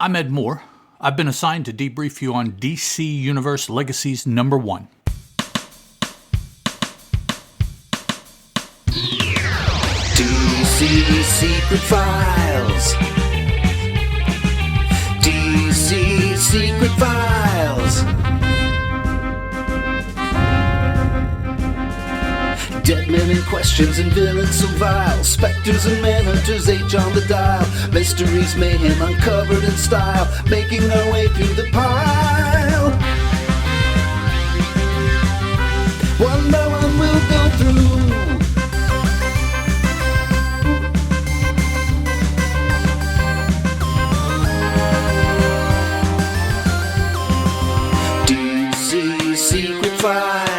I'm Ed Moore. I've been assigned to debrief you on DC Universe Legacies number 1. DC Secret Files. DC Secret Files. Dead men in questions and villains so vile. Spectres and manhunters age on the dial. Mysteries, mayhem uncovered in style. Making our way through the pile. One by one we'll go through. DC Secret Files.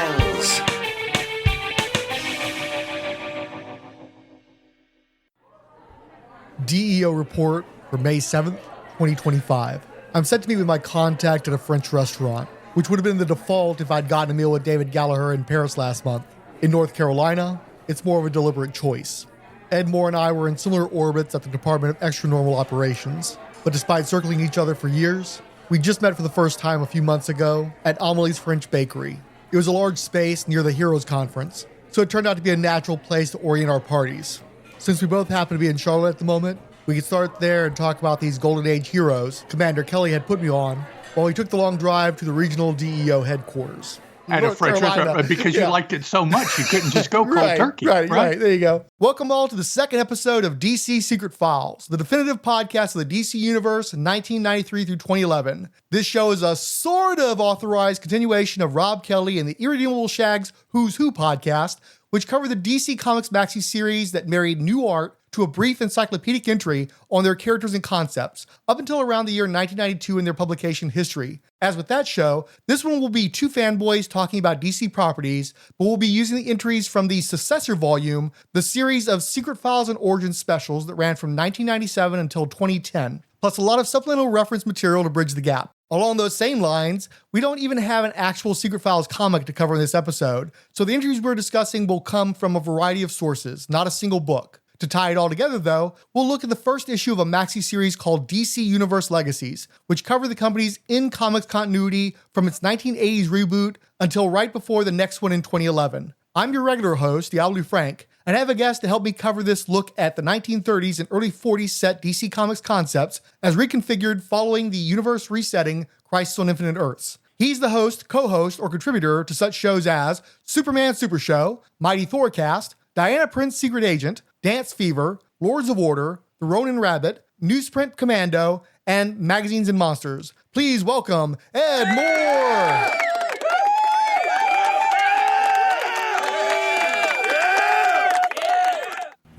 D.E.O. report for May 7th, 2025. I'm set to meet with my contact at a French restaurant, which would have been the default if I'd gotten a meal with David Gallagher in Paris last month. In North Carolina, it's more of a deliberate choice. Ed Moore and I were in similar orbits at the Department of Extra-Normal Operations, but despite circling each other for years, we just met for the first time a few months ago at Amelie's French Bakery. It was a large space near the Heroes Conference, so it turned out to be a natural place to orient our parties. Since we both happen to be in Charlotte at the moment, we could start there and talk about these Golden Age heroes Commander Kelly had put me on while we took the long drive to the regional DEO headquarters. At a French restaurant, because you liked it so much, you couldn't just go cold turkey. Right. There you go. Welcome all to the second episode of DC Secret Files, the definitive podcast of the DC Universe 1993 through 2011. This show is a sort of authorized continuation of Rob Kelly and the Irredeemable Shag's Who's Who podcast, which covered the DC Comics maxi series that married new art to a brief encyclopedic entry on their characters and concepts, up until around the year 1992 in their publication history. As with that show, this one will be two fanboys talking about DC properties, but we'll be using the entries from the successor volume, the series of Secret Files and Origins specials that ran from 1997 until 2010, plus a lot of supplemental reference material to bridge the gap. Along those same lines, we don't even have an actual Secret Files comic to cover in this episode, so the entries we're discussing will come from a variety of sources, not a single book. To tie it all together, though, we'll look at the first issue of a maxi series called DC Universe Legacies, which covered the company's in-comics continuity from its 1980s reboot until right before the next one in 2011. I'm your regular host, Diablo Frank, and I have a guest to help me cover this look at the 1930s and early 40s set DC Comics concepts as reconfigured following the universe resetting Crisis on Infinite Earths. He's the host, co-host, or contributor to such shows as Superman Super Show, Mighty Thorcast, Diana Prince Secret Agent, Dance Fever, Lords of Order, The Ronin Rabbit, Newsprint Commando, and Magazines and Monsters. Please welcome Ed Moore!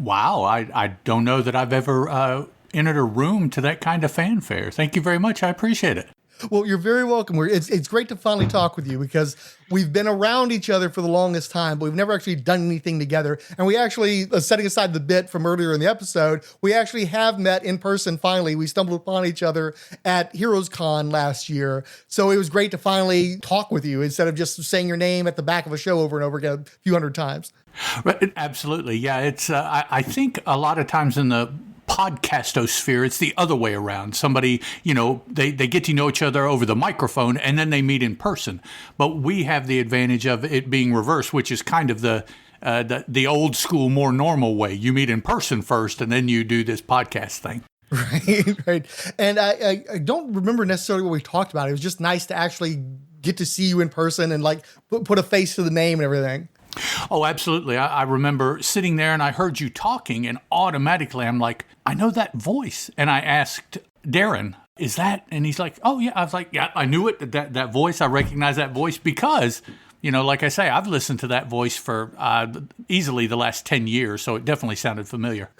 Wow, I don't know that I've ever entered a room to that kind of fanfare. Thank you very much. I appreciate it. Well, you're very welcome. It's great to finally talk with you because we've been around each other for the longest time, but we've never actually done anything together. And we actually, setting aside the bit from earlier in the episode, we actually have met in person finally. We stumbled upon each other at Heroes Con last year. So it was great to finally talk with you instead of just saying your name at the back of a show over and over again a few hundred times. Right, absolutely. Yeah, it's. I think a lot of times in the podcastosphere, it's the other way around. Somebody, they get to know each other over the microphone and then they meet in person. But we have the advantage of it being reversed, which is kind of the old school, more normal way. You meet in person first and then you do this podcast thing. Right. And I don't remember necessarily what we talked about. It was just nice to actually get to see you in person and put a face to the name and everything. Oh, absolutely. I remember sitting there and I heard you talking and automatically I'm like, I know that voice. And I asked Darrin, is that? And he's like, oh, yeah. I was like, yeah, I knew it. That voice, I recognize that voice because, like I say, I've listened to that voice for easily the last 10 years. So it definitely sounded familiar.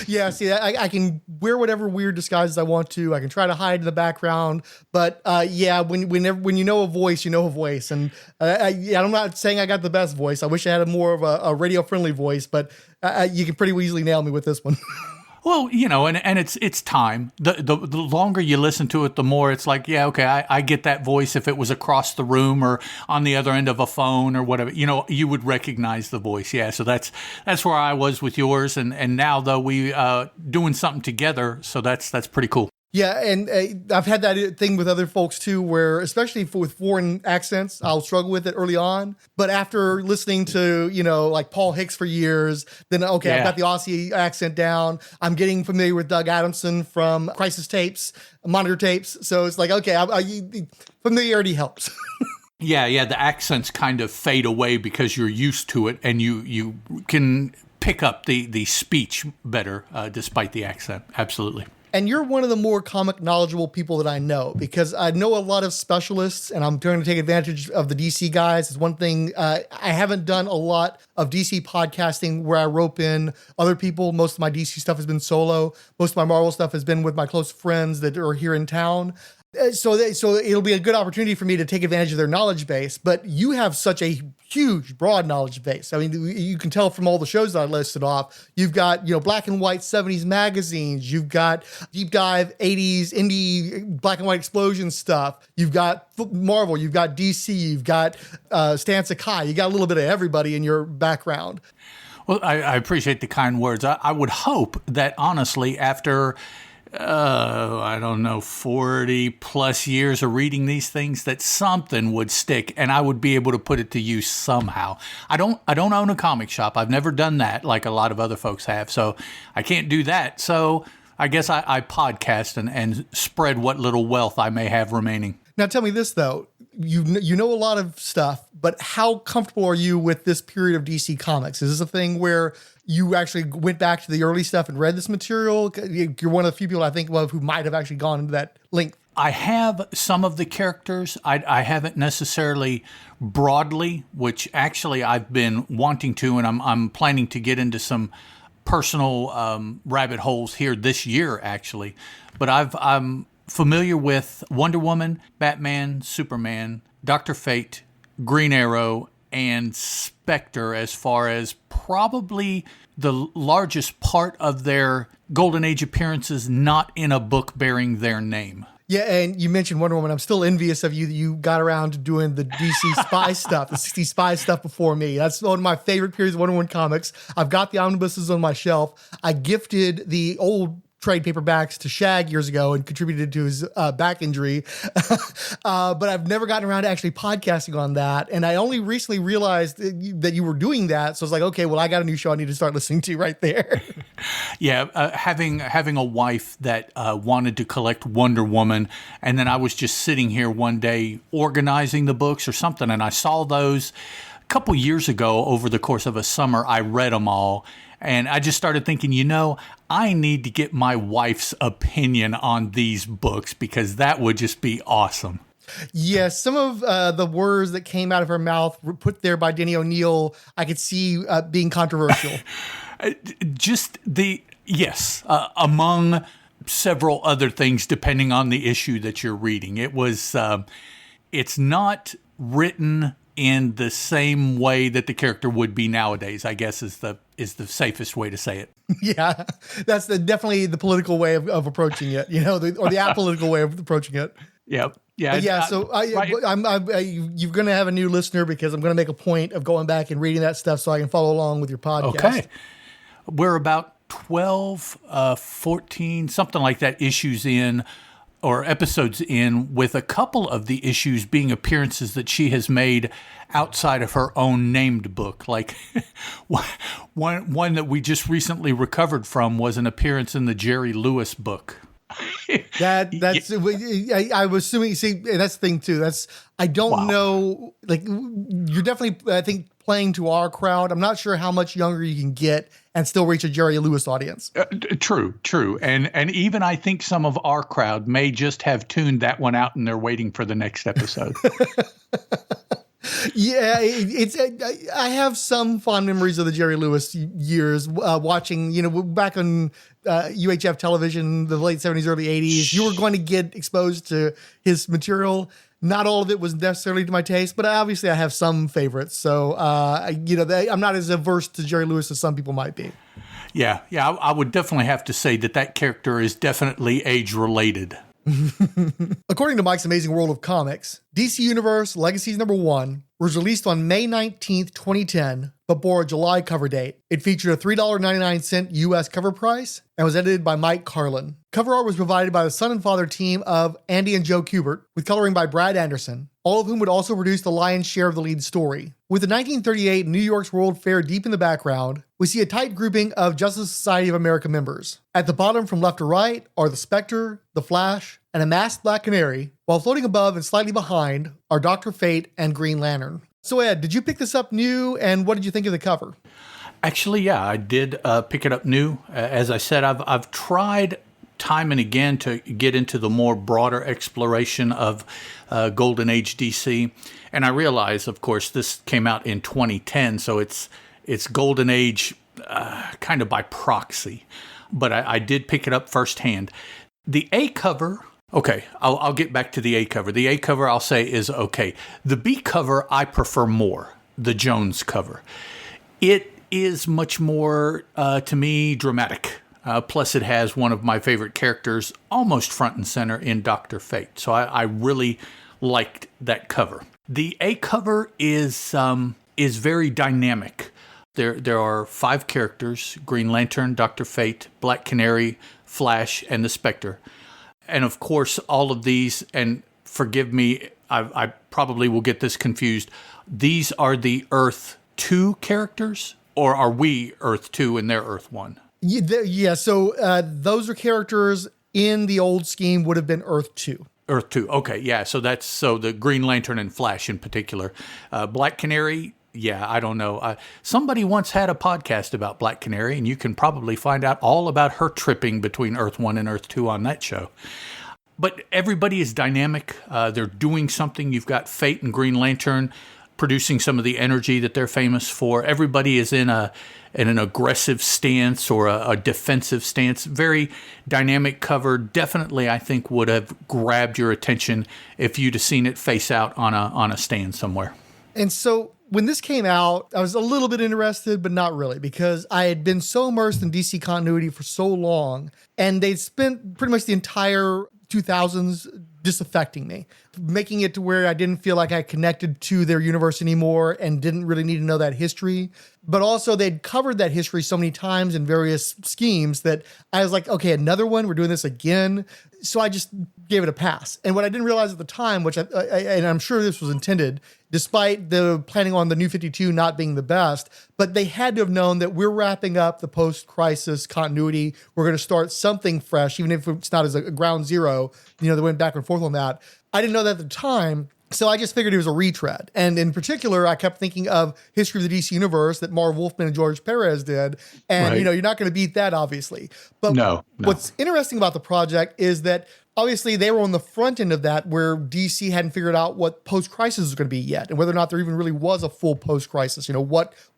Yeah, see, I can wear whatever weird disguises I want to. I can try to hide in the background. But yeah, when you know a voice, you know a voice. And I'm not saying I got the best voice. I wish I had more of a radio-friendly voice, but you can pretty easily nail me with this one. Well, and it's time. The longer you listen to it, the more it's like, yeah, okay, I get that voice if it was across the room or on the other end of a phone or whatever. You would recognize the voice. Yeah, so that's where I was with yours. And now, though, we doing something together, so that's pretty cool. Yeah, and I've had that thing with other folks too, where especially with foreign accents, I'll struggle with it early on. But after listening to, like Paul Hicks for years, then okay, I've got the Aussie accent down. I'm getting familiar with Doug Adamson from Crisis Tapes, Monitor Tapes. So it's like, okay, familiarity helps. Yeah, the accents kind of fade away because you're used to it, and you can pick up the speech better despite the accent. Absolutely. And you're one of the more comic knowledgeable people that I know, because I know a lot of specialists, and I'm trying to take advantage of the DC guys. It's one thing, I haven't done a lot of DC podcasting where I rope in other people. Most of my DC stuff has been solo. Most of my Marvel stuff has been with my close friends that are here in town. So it'll be a good opportunity for me to take advantage of their knowledge base. But you have such a huge, broad knowledge base. I mean, you can tell from all the shows that I listed off. You've got, black and white 70s magazines. You've got deep dive 80s indie black and white explosion stuff. You've got Marvel. You've got DC. You've got Stan Sakai. You got a little bit of everybody in your background. Well, I appreciate the kind words. I would hope that, honestly, after 40 plus years of reading these things, that something would stick and I would be able to put it to use somehow. I don't own a comic shop. I've never done that like a lot of other folks have. So I can't do that. So I guess I podcast and spread what little wealth I may have remaining. Now tell me this though, you know a lot of stuff, but how comfortable are you with this period of DC Comics? Is this a thing where you actually went back to the early stuff and read this material? You're one of the few people I think of who might have actually gone into that length. I have some of the characters. I haven't necessarily broadly, which actually I've been wanting to, and I'm planning to get into some personal rabbit holes here this year, actually. But I'm familiar with Wonder Woman, Batman, Superman, Dr. Fate, Green Arrow, and Spectre as far as probably the largest part of their Golden Age appearances not in a book bearing their name. Yeah, and you mentioned Wonder Woman. I'm still envious of you that you got around to doing the DC spy stuff, the 60s spy stuff before me. That's one of my favorite periods of Wonder Woman comics. I've got the omnibuses on my shelf. I gifted the old trade paperbacks to Shag years ago and contributed to his back injury. But I've never gotten around to actually podcasting on that. And I only recently realized that you were doing that. So I was like, okay, well, I got a new show I need to start listening to right there. Yeah, having a wife that wanted to collect Wonder Woman, and then I was just sitting here one day organizing the books or something, and I saw those a couple years ago. Over the course of a summer, I read them all, and I just started thinking, I need to get my wife's opinion on these books because that would just be awesome. Yes, some of the words that came out of her mouth were put there by Denny O'Neil, I could see being controversial. Among several other things, depending on the issue that you're reading. It was, it's not written in the same way that the character would be nowadays, I guess is the safest way to say it. Yeah, that's definitely the political way of approaching it, or the apolitical way of approaching it. Yep. Yeah. Yeah. So you're going to have a new listener because I'm going to make a point of going back and reading that stuff so I can follow along with your podcast. Okay. We're about 12, 14, something like that issues in, or episodes in, with a couple of the issues being appearances that she has made outside of her own named book. Like one that we just recently recovered from was an appearance in the Jerry Lewis book. I was assuming, see, that's the thing too. I don't know, like, you're definitely, I think, playing to our crowd. I'm not sure how much younger you can get and still reach a Jerry Lewis audience. True. And even I think some of our crowd may just have tuned that one out and they're waiting for the next episode. Yeah, I have some fond memories of the Jerry Lewis years, watching, back on UHF television, the late 70s, early 80s. You were going to get exposed to his material. Not all of it was necessarily to my taste, but obviously I have some favorites. So, I'm not as averse to Jerry Lewis as some people might be. Yeah, I would definitely have to say that character is definitely age-related. According to Mike's Amazing World of Comics, DC Universe Legacies #1 was released on May 19th, 2010, but bore a July cover date. It featured a $3.99 US cover price and was edited by Mike Carlin. Cover art was provided by the son and father team of Andy and Joe Kubert, with coloring by Brad Anderson, all of whom would also produce the lion's share of the lead story. With the 1938 New York's World Fair deep in the background, we see a tight grouping of Justice Society of America members. At the bottom from left to right are the Spectre, the Flash, and a masked Black Canary, while floating above and slightly behind are Dr. Fate and Green Lantern. So Ed, did you pick this up new, and what did you think of the cover? Actually, yeah, I did pick it up new. As I said, I've tried time and again to get into the more broader exploration of Golden Age DC. And I realize, of course, this came out in 2010, so it's Golden Age kind of by proxy. But I did pick it up firsthand. The A cover, okay, I'll get back to the A cover. The A cover, I'll say, is okay. The B cover, I prefer more, the Jones cover. It is much more, to me, dramatic. Plus, it has one of my favorite characters almost front and center in Dr. Fate. So I really liked that cover. The A cover is very dynamic. There are 5 characters: Green Lantern, Dr. Fate, Black Canary, Flash, and the Spectre. And of course, all of these, and forgive me, I probably will get this confused, these are the Earth 2 characters, or are we Earth 2 and they're Earth 1? Yeah, so those are characters in the old scheme would have been Earth 2. Earth 2, okay, yeah, so the Green Lantern and Flash in particular. Black Canary, yeah, I don't know. Somebody once had a podcast about Black Canary, and you can probably find out all about her tripping between Earth 1 and Earth 2 on that show. But everybody is dynamic. They're doing something. You've got Fate and Green Lantern producing some of the energy that they're famous for. Everybody is in an aggressive stance or a defensive stance. Very dynamic cover. Definitely, I think, would have grabbed your attention if you'd have seen it face out on a stand somewhere. And so when this came out, I was a little bit interested, but not really, because I had been so immersed in DC continuity for so long, and they'd spent pretty much the entire 2000s disaffecting me, making it to where I didn't feel like I connected to their universe anymore and didn't really need to know that history. But also they'd covered that history so many times in various schemes that I was like, okay, another one, we're doing this again. So I just gave it a pass. And what I didn't realize at the time, which and I'm sure this was intended, despite the planning on the New 52 not being the best, but they had to have known that we're wrapping up the post-crisis continuity. We're going to start something fresh, even if it's not as a ground zero. They went back and forth on that. I didn't know that at the time. So I just figured it was a retread. And in particular, I kept thinking of History of the DC Universe that Marv Wolfman and George Perez did. And, right. You're not going to beat that, obviously. But no. What's interesting about the project is that obviously they were on the front end of that, where DC hadn't figured out what post-crisis was going to be yet, and whether or not there even really was a full post-crisis.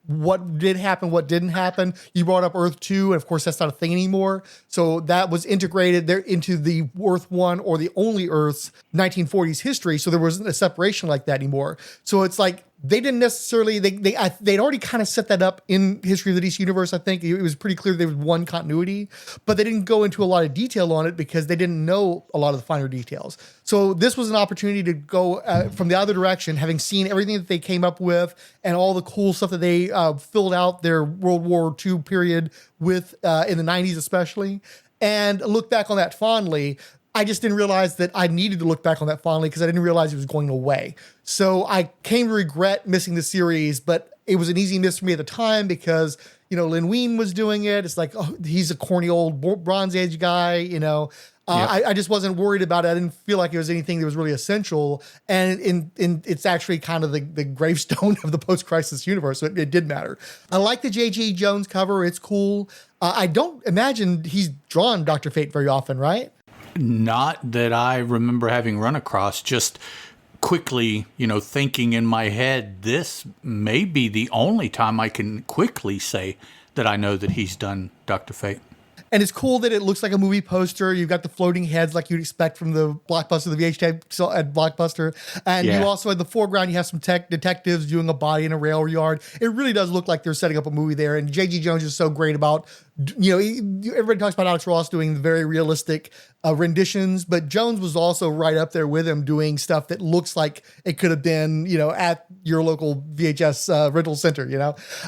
What did happen, what didn't happen. You brought up Earth 2, and of course that's not a thing anymore. So that was integrated there into the Earth 1 or the only Earth's 1940s history. So there wasn't a separation like that anymore. So it's like they didn't necessarily, they'd already kind of set that up in History of the DC Universe. I think it was pretty clear there was one continuity, but they didn't go into a lot of detail on it because they didn't know a lot of the finer details. So this was an opportunity to go from the other direction, having seen everything that they came up with and all the cool stuff that they filled out their World War II period with in the 90s especially, and look back on that fondly. I just didn't realize that I needed to look back on that fondly because I didn't realize it was going away. So I came to regret missing the series, but it was an easy miss for me at the time because, Lin Wein was doing it. It's like, oh, he's a corny old Bronze Age guy, Yep. I just wasn't worried about it. I didn't feel like it was anything that was really essential. And it's actually kind of the gravestone of the post-crisis universe. So it did matter. I like the J.G. Jones cover. It's cool. I don't imagine he's drawn Dr. Fate very often, right? Not that I remember having run across. Just quickly, thinking in my head, this may be the only time I can quickly say that I know that he's done Dr. Fate. And it's cool that it looks like a movie poster. You've got the floating heads like you'd expect from the Blockbuster, the VHS at Blockbuster. And you also, in the foreground, you have some detectives doing a body in a rail yard. It really does look like they're setting up a movie there. And J.G. Jones is so great about everybody talks about Alex Ross doing the very realistic renditions, but Jones was also right up there with him doing stuff that looks like it could have been, at your local VHS rental center,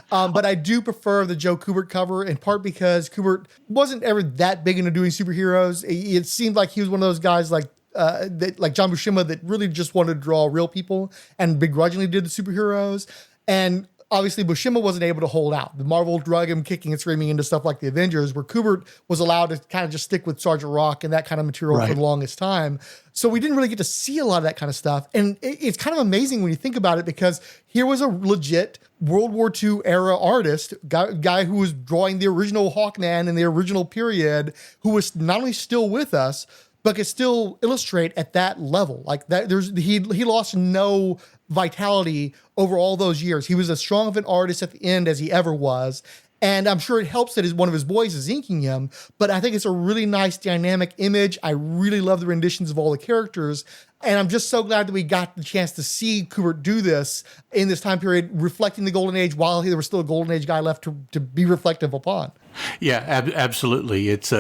But I do prefer the Joe Kubert cover, in part because Kubert wasn't ever that big into doing superheroes. It seemed like he was one of those guys like John Buscema that really just wanted to draw real people and begrudgingly did the superheroes. And obviously, Buscema wasn't able to hold out. The Marvel drug him kicking and screaming into stuff like the Avengers, where Kubert was allowed to kind of just stick with Sergeant Rock and that kind of material for the longest time. So we didn't really get to see a lot of that kind of stuff. And it's kind of amazing when you think about it, because here was a legit World War II era artist, guy who was drawing the original Hawkman in the original period, who was not only still with us, but could still illustrate at that level. Like that, he lost no vitality over all those years. He was as strong of an artist at the end as he ever was. And I'm sure it helps that one of his boys is inking him, but I think it's a really nice dynamic image. I really love the renditions of all the characters. And I'm just so glad that we got the chance to see Kubert do this in this time period, reflecting the Golden Age while there was still a Golden Age guy left to be reflective upon. Yeah, absolutely. It's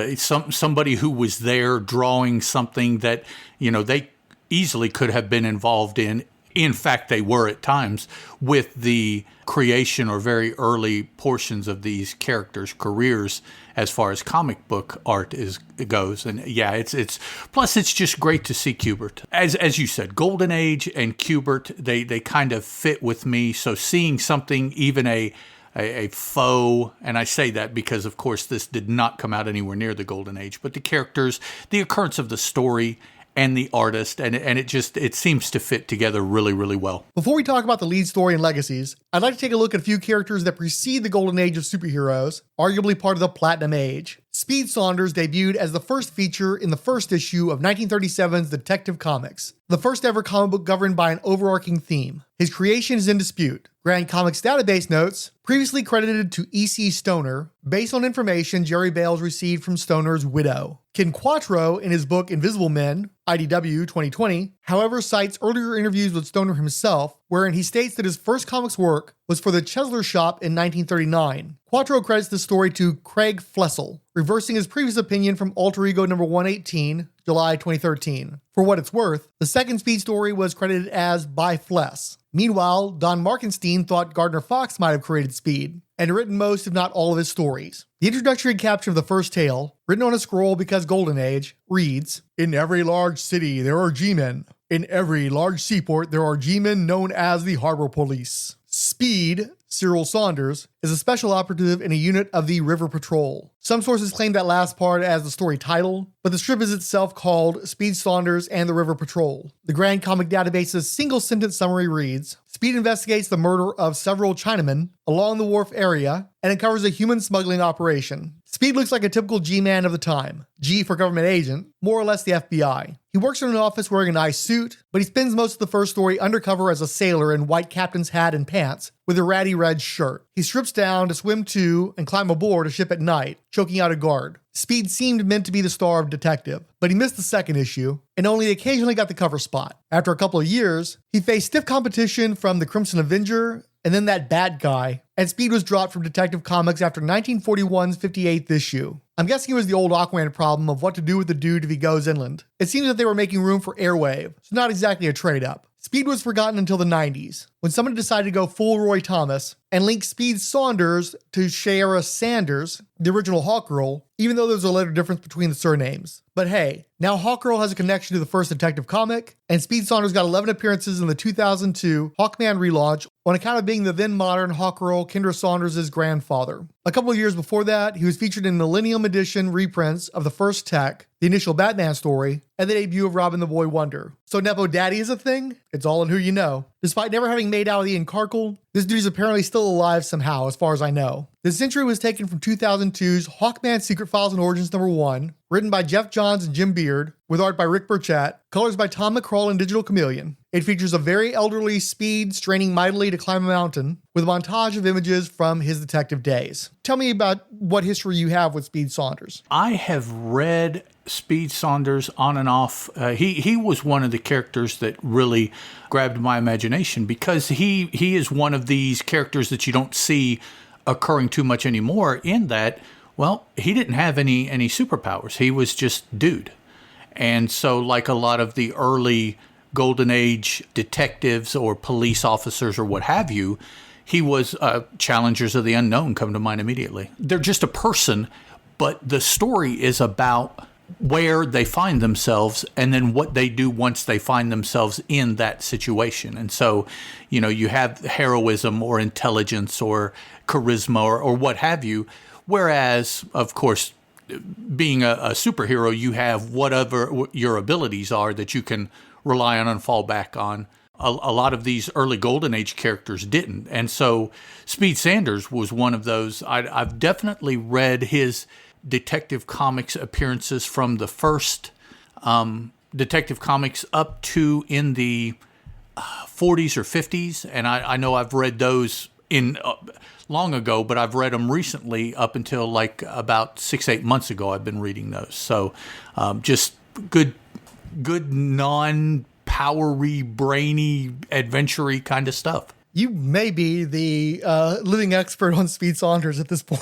somebody who was there drawing something that, they easily could have been involved in. In fact, they were at times with the creation or very early portions of these characters' careers as far as comic book art goes. And yeah, it's plus it's just great to see Kubert. As you said, Golden Age and Kubert, they kind of fit with me. So seeing something, even a faux, and I say that because, of course, this did not come out anywhere near the Golden Age, but the characters, the occurrence of the story, and the artist, and it seems to fit together really, really well. Before we talk about the lead story and legacies, I'd like to take a look at a few characters that precede the Golden Age of superheroes, arguably part of the Platinum Age. Speed Saunders debuted as the first feature in the first issue of 1937's Detective Comics, the first ever comic book governed by an overarching theme. His creation is in dispute. Grand Comics database notes, previously credited to E.C. Stoner, based on information Jerry Bales received from Stoner's widow. Ken Quattro, in his book Invisible Men, IDW 2020, however, cites earlier interviews with Stoner himself, wherein he states that his first comics work was for the Chesler Shop in 1939. Quattro credits the story to Craig Flessel, reversing his previous opinion from Alter Ego number 118, July 2013. For what it's worth, the second Speed story was credited as by Fless. Meanwhile, Don Markenstein thought Gardner Fox might have created Speed, and written most if not all of his stories. The introductory caption of the first tale, written on a scroll because Golden Age, reads, "In every large city there are G-men. In every large seaport there are G-men known as the Harbor Police. Speed, Cyril Saunders, is a special operative in a unit of the River Patrol." Some sources claim that last part as the story title, but the strip is itself called Speed Saunders and the River Patrol. The Grand Comic Database's single-sentence summary reads, Speed investigates the murder of several Chinamen along the wharf area and uncovers a human smuggling operation. Speed looks like a typical G-man of the time. G for government agent, more or less the FBI. He works in an office wearing a nice suit, but he spends most of the first story undercover as a sailor in white captain's hat and pants with a ratty red shirt. He strips down to swim to and climb aboard a ship at night, choking out a guard. Speed seemed meant to be the star of Detective, but he missed the second issue and only occasionally got the cover spot. After a couple of years, he faced stiff competition from the Crimson Avenger and then that bad guy, and Speed was dropped from Detective Comics after 1941's 58th issue. I'm guessing it was the old Aquaman problem of what to do with the dude if he goes inland. It seems that they were making room for Airwave, so not exactly a trade-up. Speed was forgotten until the 90s, when someone decided to go full Roy Thomas and link Speed Saunders to Shayera Sanders, the original Hawkgirl, even though there's a little difference between the surnames. But hey, now Hawkgirl has a connection to the first Detective comic, and Speed Saunders got 11 appearances in the 2002 Hawkman relaunch on account of being the then modern Hawkgirl Kendra Saunders' grandfather. A couple of years before that, he was featured in Millennium Edition reprints of the first Tech, the initial Batman story, and the debut of Robin the Boy Wonder. So Nepo Daddy is a thing? It's all in who you know. Despite never having made out with Ian Karkle, this dude is apparently still alive somehow, as far as I know. This entry was taken from 2002's Hawkman Secret Files and Origins #1, written by Jeff Johns and Jim Beard, with art by Rick Burchett, colors by Tom McCrawl and Digital Chameleon. It features a very elderly Speed straining mightily to climb a mountain, with a montage of images from his detective days. Tell me about what history you have with Speed Saunders. I have read Speed Saunders on and off. He was one of the characters that really grabbed my imagination because he is one of these characters that you don't see occurring too much anymore, in that Well, he didn't have any superpowers. He was just dude. And so like a lot of the early Golden Age detectives or police officers or what have you, he was Challengers of the Unknown come to mind immediately. They're just a person, but the story is about where they find themselves and then what they do once they find themselves in that situation. And so, you have heroism or intelligence or charisma or what have you. Whereas, of course, being a superhero, you have whatever your abilities are that you can rely on and fall back on. A lot of these early Golden Age characters didn't. And so Speed Saunders was one of those. I've definitely read his Detective Comics appearances from the first Detective Comics up to in the 40s or 50s. And I know I've read those in long ago, but I've read them recently up until like about 6-8 months ago. I've been reading those. So just good non-powery, brainy, adventure-y kind of stuff. You may be the living expert on Speed Saunders at this point.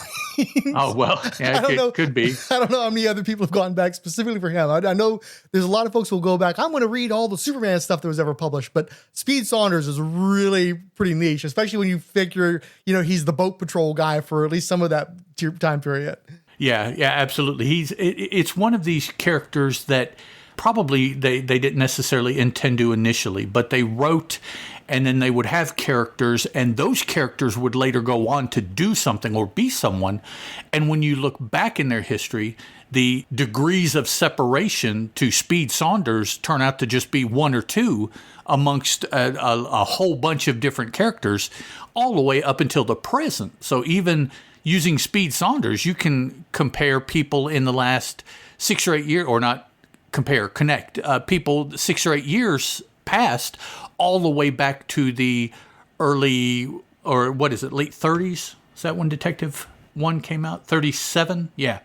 Oh, well, yeah, could be. I don't know how many other people have gone back specifically for him. I know there's a lot of folks who will go back. I'm going to read all the Superman stuff that was ever published, but Speed Saunders is really pretty niche, especially when you figure, he's the boat patrol guy for at least some of that time period. Yeah, absolutely. It's one of these characters that probably they didn't necessarily intend to initially, but they wrote and then they would have characters, and those characters would later go on to do something or be someone. And when you look back in their history, the degrees of separation to Speed Saunders turn out to just be one or two amongst a whole bunch of different characters all the way up until the present. So even using Speed Saunders, you can compare people in the last 6 or 8 years, or not compare, connect people 6 or 8 years past, all the way back to the early, or what is it, late 30s? Is that when Detective 1 came out? 37? Yeah.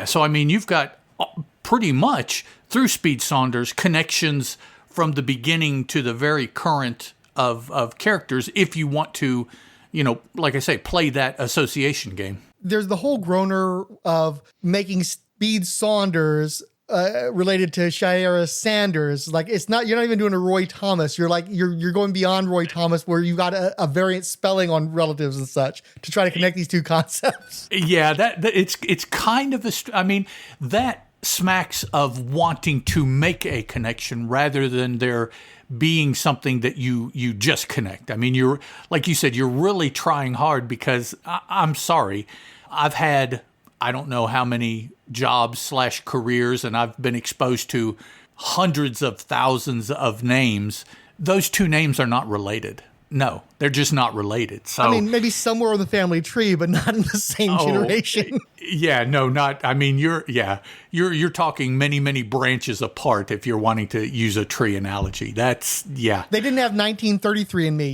So, I mean, you've got pretty much through Speed Saunders connections from the beginning to the very current of characters if you want to, like I say, play that association game. There's the whole groaner of making Speed Saunders related to Shira Sanders. Like, it's not, you're not even doing a Roy Thomas. You're like, you're going beyond Roy Thomas, where you got a variant spelling on relatives and such to try to connect these two concepts. Yeah, that it's kind of that smacks of wanting to make a connection rather than there being something that you just connect. I mean, you're, like you said, you're really trying hard, because I'm sorry, I've had, I don't know how many jobs / careers, and I've been exposed to hundreds of thousands of names. Those two names are not related. No, they're just not related. So, I mean, maybe somewhere on the family tree, but not in the same generation. Yeah, no, not. I mean, you're talking many, many branches apart if you're wanting to use a tree analogy. That's, yeah. They didn't have 1933 in me,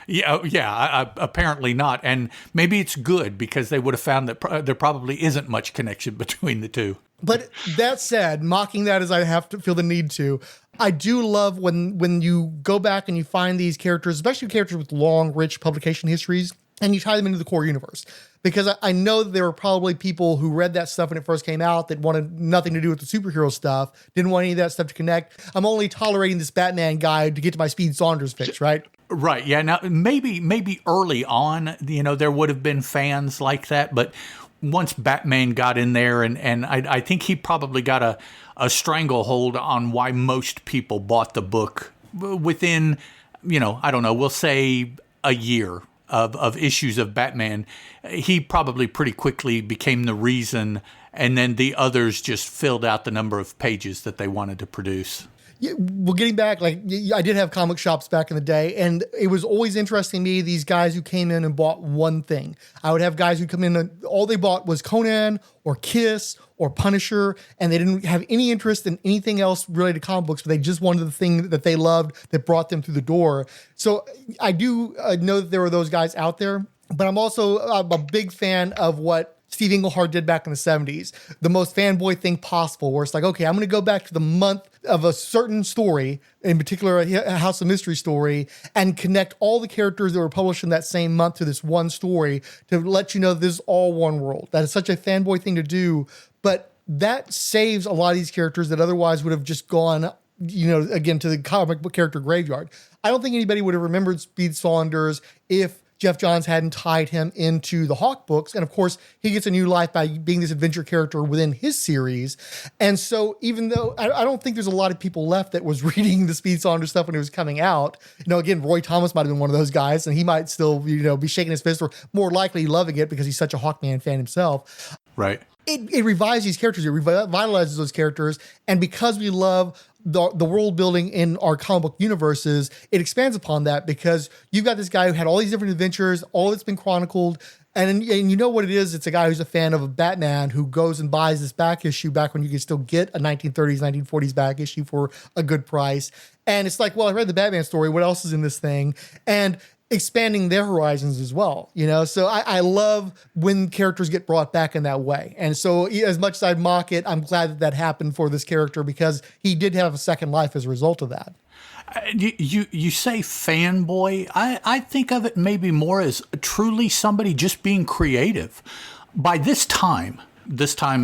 Yeah, apparently not. And maybe it's good, because they would have found that there probably isn't much connection between the two. But that said, mocking that as I have to feel the need to, I do love when you go back and you find these characters, especially characters with long, rich publication histories, and you tie them into the core universe. Because I know that there were probably people who read that stuff when it first came out that wanted nothing to do with the superhero stuff, didn't want any of that stuff to connect. I'm only tolerating this Batman guy to get to my Speed Saunders fix, right? Right. Yeah. Now, maybe early on, there would have been fans like that. But once Batman got in there, and I think he probably got a stranglehold on why most people bought the book within, I don't know, we'll say a year of issues of Batman. He probably pretty quickly became the reason, and then the others just filled out the number of pages that they wanted to produce. Yeah, well, getting back, I did have comic shops back in the day, and it was always interesting to me, these guys who came in and bought one thing. I would have guys who come in and all they bought was Conan or Kiss or Punisher, and they didn't have any interest in anything else related to comic books, but they just wanted the thing that they loved that brought them through the door. So I do know that there were those guys out there, but I'm also a big fan of what Steve Englehart did back in the 70s, the most fanboy thing possible, where it's like, okay, I'm going to go back to the month of a certain story, in particular a House of Mystery story, and connect all the characters that were published in that same month to this one story to let you know this is all one world. That is such a fanboy thing to do, but that saves a lot of these characters that otherwise would have just gone, again, to the comic book character graveyard. I don't think anybody would have remembered Speed Saunders if Jeff Johns hadn't tied him into the Hawk books. And of course, he gets a new life by being this adventure character within his series. And so even though I don't think there's a lot of people left that was reading the Speed Saunders stuff when it was coming out, again, Roy Thomas might have been one of those guys, and he might still, be shaking his fist or more likely loving it because he's such a Hawkman fan himself. Right. It revives these characters. It revitalizes those characters. And because we love the world building in our comic book universes, it expands upon that because you've got this guy who had all these different adventures, all of it's been chronicled. And you know what it is? It's a guy who's a fan of a Batman who goes and buys this back issue back when you could still get a 1930s, 1940s back issue for a good price. And it's like, well, I read the Batman story. What else is in this thing? And expanding their horizons as well, So I love when characters get brought back in that way. And so as much as I mock it, I'm glad that happened for this character because he did have a second life as a result of that. You say fanboy. I think of it maybe more as truly somebody just being creative. By this time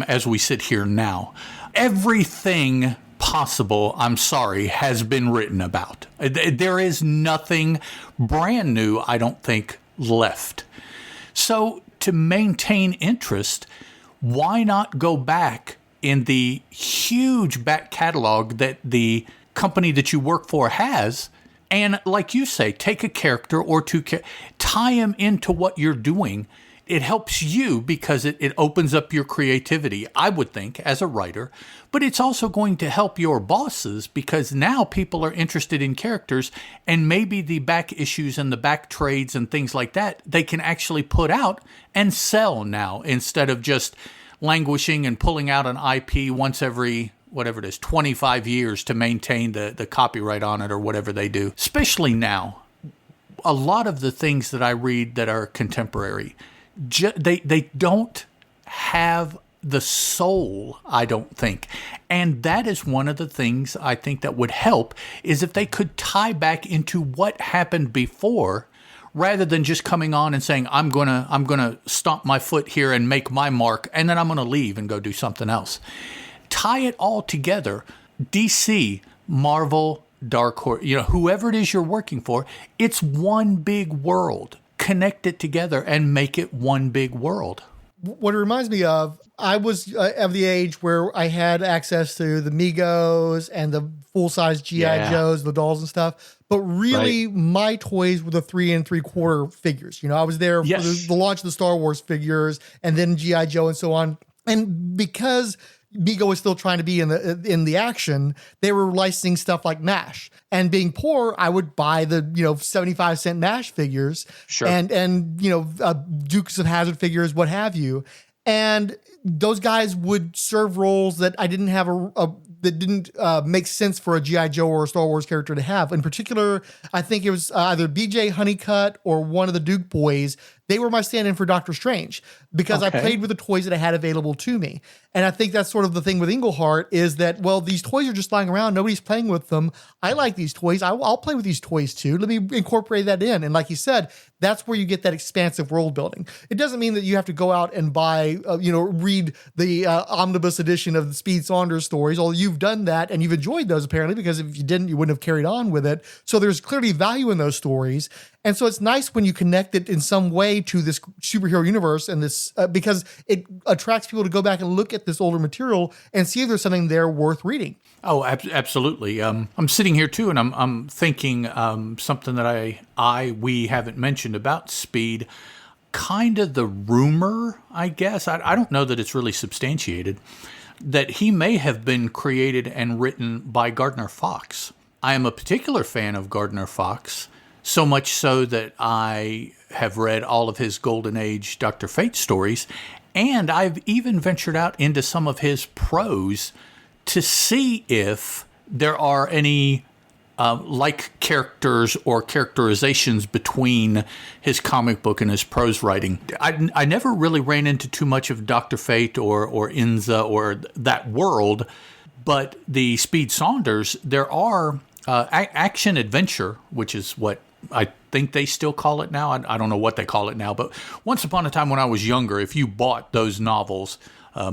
as we sit here now, everything possible, has been written about. There is nothing brand new, I don't think, left. So to maintain interest, why not go back in the huge back catalog that the company that you work for has, and like you say, take a character or two, tie them into what you're doing. It helps you because it opens up your creativity, I would think, as a writer. But it's also going to help your bosses because now people are interested in characters, and maybe the back issues and the back trades and things like that, they can actually put out and sell now instead of just languishing and pulling out an IP once every, 25 years to maintain the copyright on it or whatever they do. Especially now, a lot of the things that I read that are contemporary, they don't have the soul, I don't think. And that is one of the things I think that would help is if they could tie back into what happened before rather than just coming on and saying, I'm gonna stomp my foot here and make my mark, and then I'm gonna leave and go do something else. Tie it all together. DC, Marvel, Dark Horse, whoever it is you're working for, it's one big world. Connect it together and make it one big world. What it reminds me of, I was of the age where I had access to the Migos and the full-size G.I. Joes, the dolls and stuff. But really, my toys were the 3 3/4 figures. I was there for the launch of the Star Wars figures and then G.I. Joe and so on. And because Mego was still trying to be in the action, they were licensing stuff like MASH. And being poor, I would buy the 75-cent MASH figures, and Dukes of Hazzard figures, what have you. And those guys would serve roles that I didn't have that didn't make sense for a G.I. Joe or a Star Wars character to have. In particular, I think it was either BJ Honeycutt or one of the Duke boys. They were my stand-in for Doctor Strange because I played with the toys that I had available to me. And I think that's sort of the thing with Englehart is that, well, these toys are just lying around. Nobody's playing with them. I like these toys. I'll play with these toys too. Let me incorporate that in. And like you said, that's where you get that expansive world building. It doesn't mean that you have to go out and buy, read the omnibus edition of the Speed Saunders stories, although you've done that and you've enjoyed those apparently, because if you didn't, you wouldn't have carried on with it. So there's clearly value in those stories. And so it's nice when you connect it in some way to this superhero universe and this, because it attracts people to go back and look at this older material and see if there's something there worth reading. Oh, absolutely. I'm sitting here too, and I'm thinking something that we haven't mentioned about Speed. Kind of the rumor, I guess. I don't know that it's really substantiated, that he may have been created and written by Gardner Fox. I am a particular fan of Gardner Fox. So much so that I have read all of his Golden Age Dr. Fate stories, and I've even ventured out into some of his prose to see if there are any like characters or characterizations between his comic book and his prose writing. I never really ran into too much of Dr. Fate or Inza or that world, But the Speed Saunders, there are action adventure, which is what I think they still call it now. I don't know what they call it now, but once upon a time when I was younger, if you bought those novels,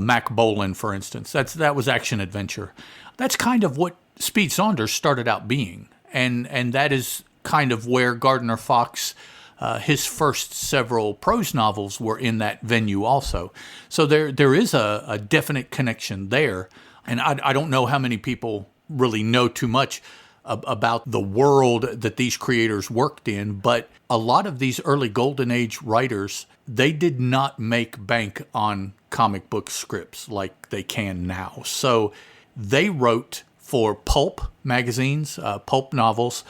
Mac Bolan, for instance, that was action adventure. That's kind of what Speed Saunders started out being, and that is kind of where Gardner Fox, his first several prose novels were in that venue also. So there is a definite connection there, and I don't know how many people really know too much about the world that these creators worked in, but a lot of these early Golden Age writers, they did not make bank on comic book scripts like they can now. So they wrote for pulp magazines, pulp novels,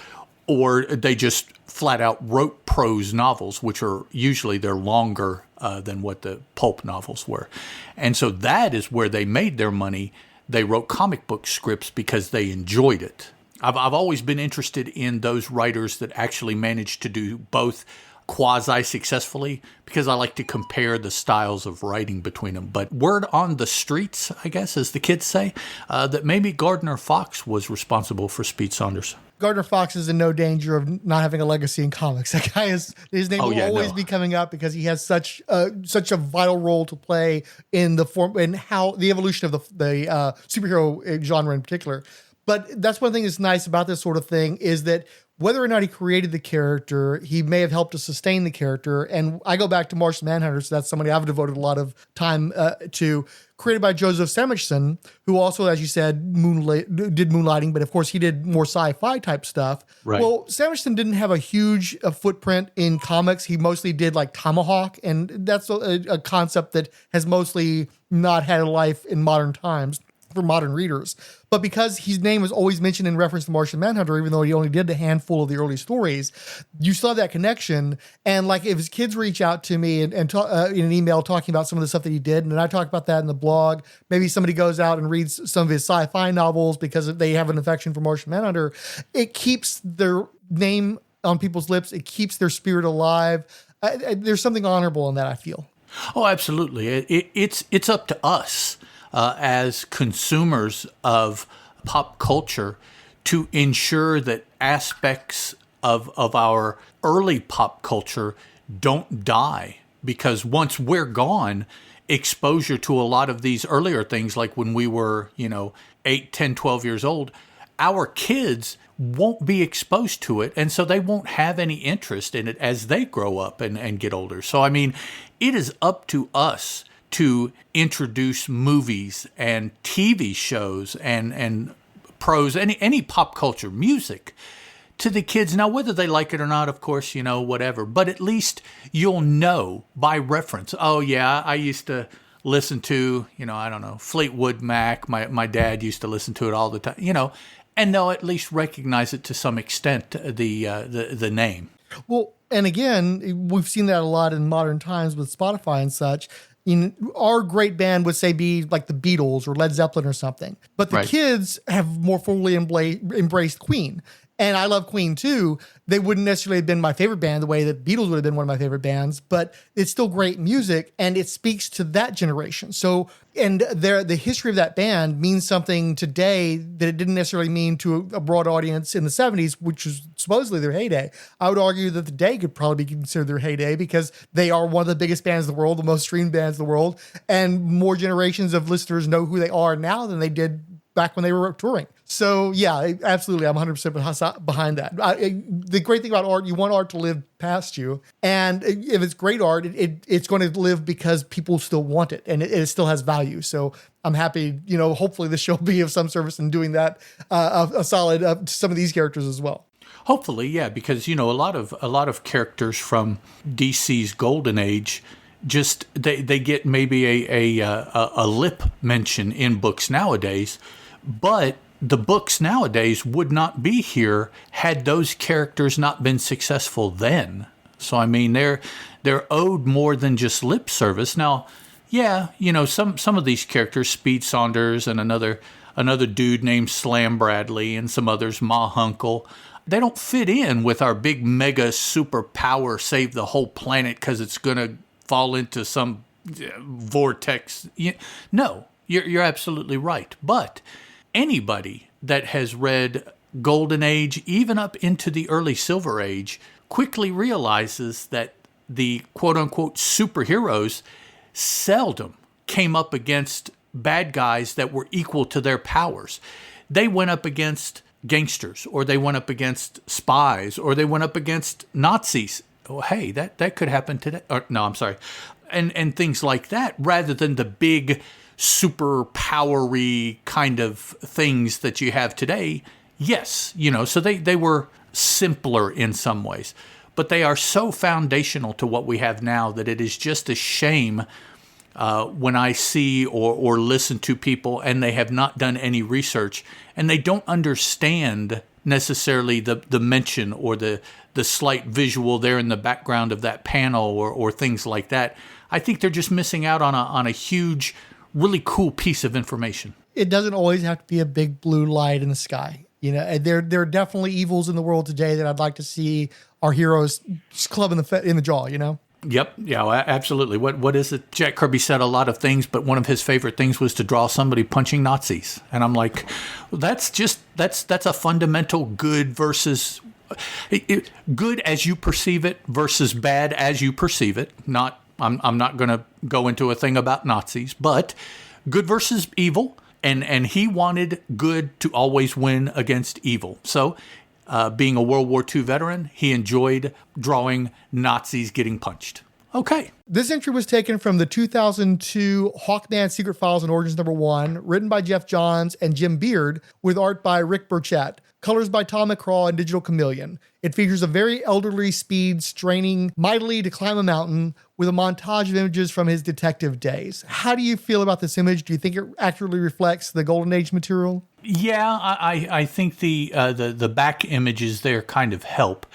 or they just flat out wrote prose novels, which are usually they're longer than what the pulp novels were. And so that is where they made their money. They wrote comic book scripts because they enjoyed it. I've always been interested in those writers that actually managed to do both quasi-successfully, because I like to compare the styles of writing between them. But word on the streets, I guess, as the kids say, that maybe Gardner Fox was responsible for Speed Saunders. Gardner Fox is in no danger of not having a legacy in comics. That guy his name will always be coming up because he has such a vital role to play in the form and how the evolution of the superhero genre in particular. But that's one thing that's nice about this sort of thing is that whether or not he created the character, he may have helped to sustain the character. And I go back to Martian Manhunter, so that's somebody I've devoted a lot of time to, created by Joseph Samuelson, who also, as you said, did moonlighting, but of course he did more sci-fi type stuff. Right. Well, Samuelson didn't have a huge footprint in comics. He mostly did like Tomahawk, and that's a concept that has mostly not had a life in modern times for modern readers. But because his name was always mentioned in reference to Martian Manhunter, even though he only did a handful of the early stories, you still have that connection. And like if his kids reach out to me and talk, in an email talking about some of the stuff that he did, and then I talk about that in the blog, maybe somebody goes out and reads some of his sci-fi novels because they have an affection for Martian Manhunter, it keeps their name on people's lips. It keeps their spirit alive. There's something honorable in that, I feel. Oh, absolutely. It's up to us as consumers of pop culture to ensure that aspects of our early pop culture don't die, because once we're gone, exposure to a lot of these earlier things, like when we were, 8, 10, 12 years old, our kids won't be exposed to it, and so they won't have any interest in it as they grow up and get older. So, I mean, it is up to us to introduce movies and TV shows and prose, any pop culture, music to the kids. Now, whether they like it or not, of course, whatever, but at least you'll know by reference. Oh yeah, I used to listen to, I don't know, Fleetwood Mac. My dad used to listen to it all the time, and they'll at least recognize it to some extent, the name. Well, and again, we've seen that a lot in modern times with Spotify and such. Our great band would say be like the Beatles or Led Zeppelin or something. But the kids have more fully embraced Queen. And I love Queen too. They wouldn't necessarily have been my favorite band the way that Beatles would have been one of my favorite bands, but it's still great music and it speaks to that generation. So, and the history of that band means something today that it didn't necessarily mean to a broad audience in the 70s, which was supposedly their heyday. I would argue that today could probably be considered their heyday because they are one of the biggest bands in the world, the most streamed bands in the world, and more generations of listeners know who they are now than they did back when they were touring. So yeah, absolutely. I'm 100% behind that. The great thing about art, you want art to live past you. And if it's great art, it's going to live because people still want it and it still has value. So I'm happy, hopefully this show will be of some service in doing that, a solid to some of these characters as well. Hopefully, yeah, because, a lot of characters from DC's Golden Age, just they get maybe a lip mention in books nowadays, but the books nowadays would not be here had those characters not been successful then. So, I mean, they're owed more than just lip service. Now, yeah, some of these characters, Speed Saunders and another dude named Slam Bradley and some others, Ma Hunkel, they don't fit in with our big mega superpower save the whole planet because it's going to fall into some vortex. No, you're absolutely right. But anybody that has read Golden Age, even up into the early Silver Age, quickly realizes that the quote-unquote superheroes seldom came up against bad guys that were equal to their powers. They went up against gangsters, or they went up against spies, or they went up against Nazis. Oh, hey, that could happen today. Or, no, I'm sorry. And things like that, rather than the big super powery kind of things that you have today. Yes, so they were simpler in some ways. But they are so foundational to what we have now that it is just a shame when I see or listen to people and they have not done any research and they don't understand necessarily the mention or the slight visual there in the background of that panel or things like that. I think they're just missing out on a huge, really cool piece of information. It doesn't always have to be a big blue light in the sky. There are definitely evils in the world today that I'd like to see our heroes just club in the jaw, Yep. Yeah, absolutely. What is it? Jack Kirby said a lot of things, but one of his favorite things was to draw somebody punching Nazis. And I'm like, that's a fundamental good versus good as you perceive it versus bad as you perceive it. I'm not going to go into a thing about Nazis, but good versus evil. And he wanted good to always win against evil. So, being a World War II veteran, he enjoyed drawing Nazis getting punched. Okay. This entry was taken from the 2002 Hawkman Secret Files and Origins #1, written by Jeff Johns and Jim Beard, with art by Rick Burchett, colors by Tom McCraw and Digital Chameleon. It features a very elderly Speed straining mightily to climb a mountain with a montage of images from his detective days. How do you feel about this image? Do you think it accurately reflects the Golden Age material? Yeah, I think the back images there kind of help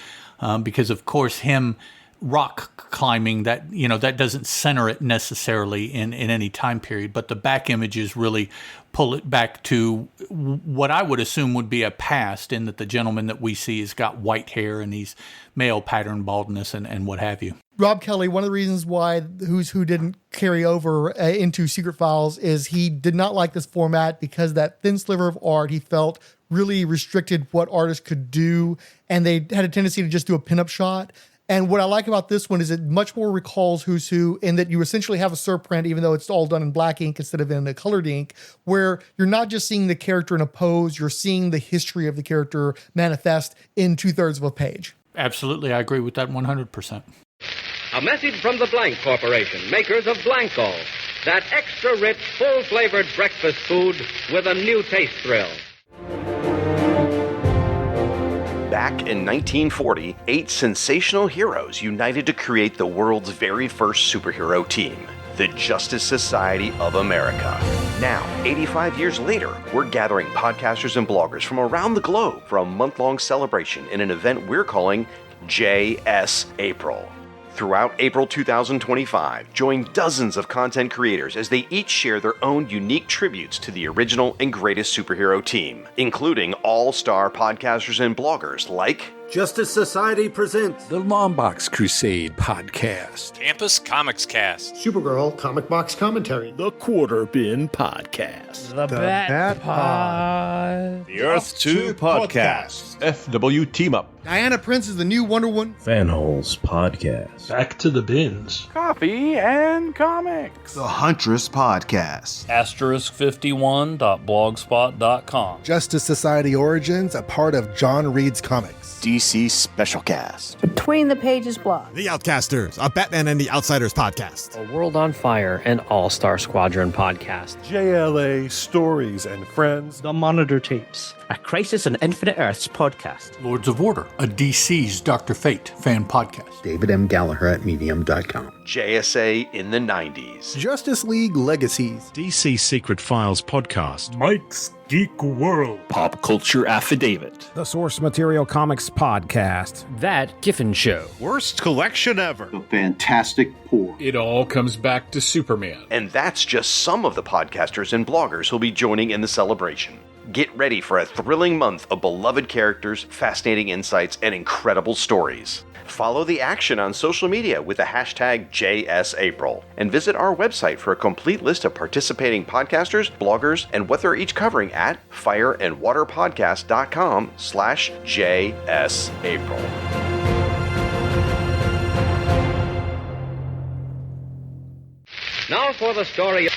because, of course, him rock climbing, that doesn't center it necessarily in any time period, but the back images really pull it back to what I would assume would be a past, in that the gentleman that we see has got white hair and he's male pattern baldness and what have you. Rob Kelly, one of the reasons why Who's Who didn't carry over into Secret Files is he did not like this format because that thin sliver of art he felt really restricted what artists could do, and they had a tendency to just do a pinup shot. And what I like about this one is it much more recalls Who's Who in that you essentially have a surprint, even though it's all done in black ink instead of in a colored ink, where you're not just seeing the character in a pose, you're seeing the history of the character manifest in 2/3 of a page. Absolutely, I agree with that 100%. A message from the Blank Corporation, makers of Blanco, that extra-rich, full-flavored breakfast food with a new taste thrill. Back in 1940, 8 sensational heroes united to create the world's very first superhero team, the Justice Society of America. Now, 85 years later, we're gathering podcasters and bloggers from around the globe for a month-long celebration in an event we're calling JS April. Throughout April 2025, join dozens of content creators as they each share their own unique tributes to the original and greatest superhero team, including all-star podcasters and bloggers like Justice Society presents the Longbox Crusade podcast, Campus Comics Cast, Supergirl Comic Box Commentary, the Quarter Bin Podcast, the Bat Pod, the Earth 2 Podcast, FW Team Up, Diana Prince is the new Wonder Woman, Fanholes Podcast, Back to the Bins, Coffee and Comics, the Huntress Podcast, *51.blogspot.com, Justice Society Origins, a part of John Reed's Comics, DC Special Cast, Between the Pages blog, The Outcasters, a Batman and the Outsiders podcast, A World on Fire, an All-Star Squadron podcast, JLA Stories and Friends, The Monitor Tapes, a Crisis on Infinite Earths podcast, Lords of Order, a DC's Dr. Fate fan podcast, David M. Gallagher at Medium.com, JSA in the 90s, Justice League Legacies, DC Secret Files podcast, Mike's Geek World, Pop Culture Affidavit, the Source Material Comics podcast, That Giffen Show, Worst Collection Ever, The Fantastic Four, It All Comes Back to Superman. And that's just some of the podcasters and bloggers who'll be joining in the celebration. Get ready for a thrilling month of beloved characters, fascinating insights, and incredible stories. Follow the action on social media with the hashtag JSApril. And visit our website for a complete list of participating podcasters, bloggers, and what they're each covering at fireandwaterpodcast.com/JSApril. Now for the story.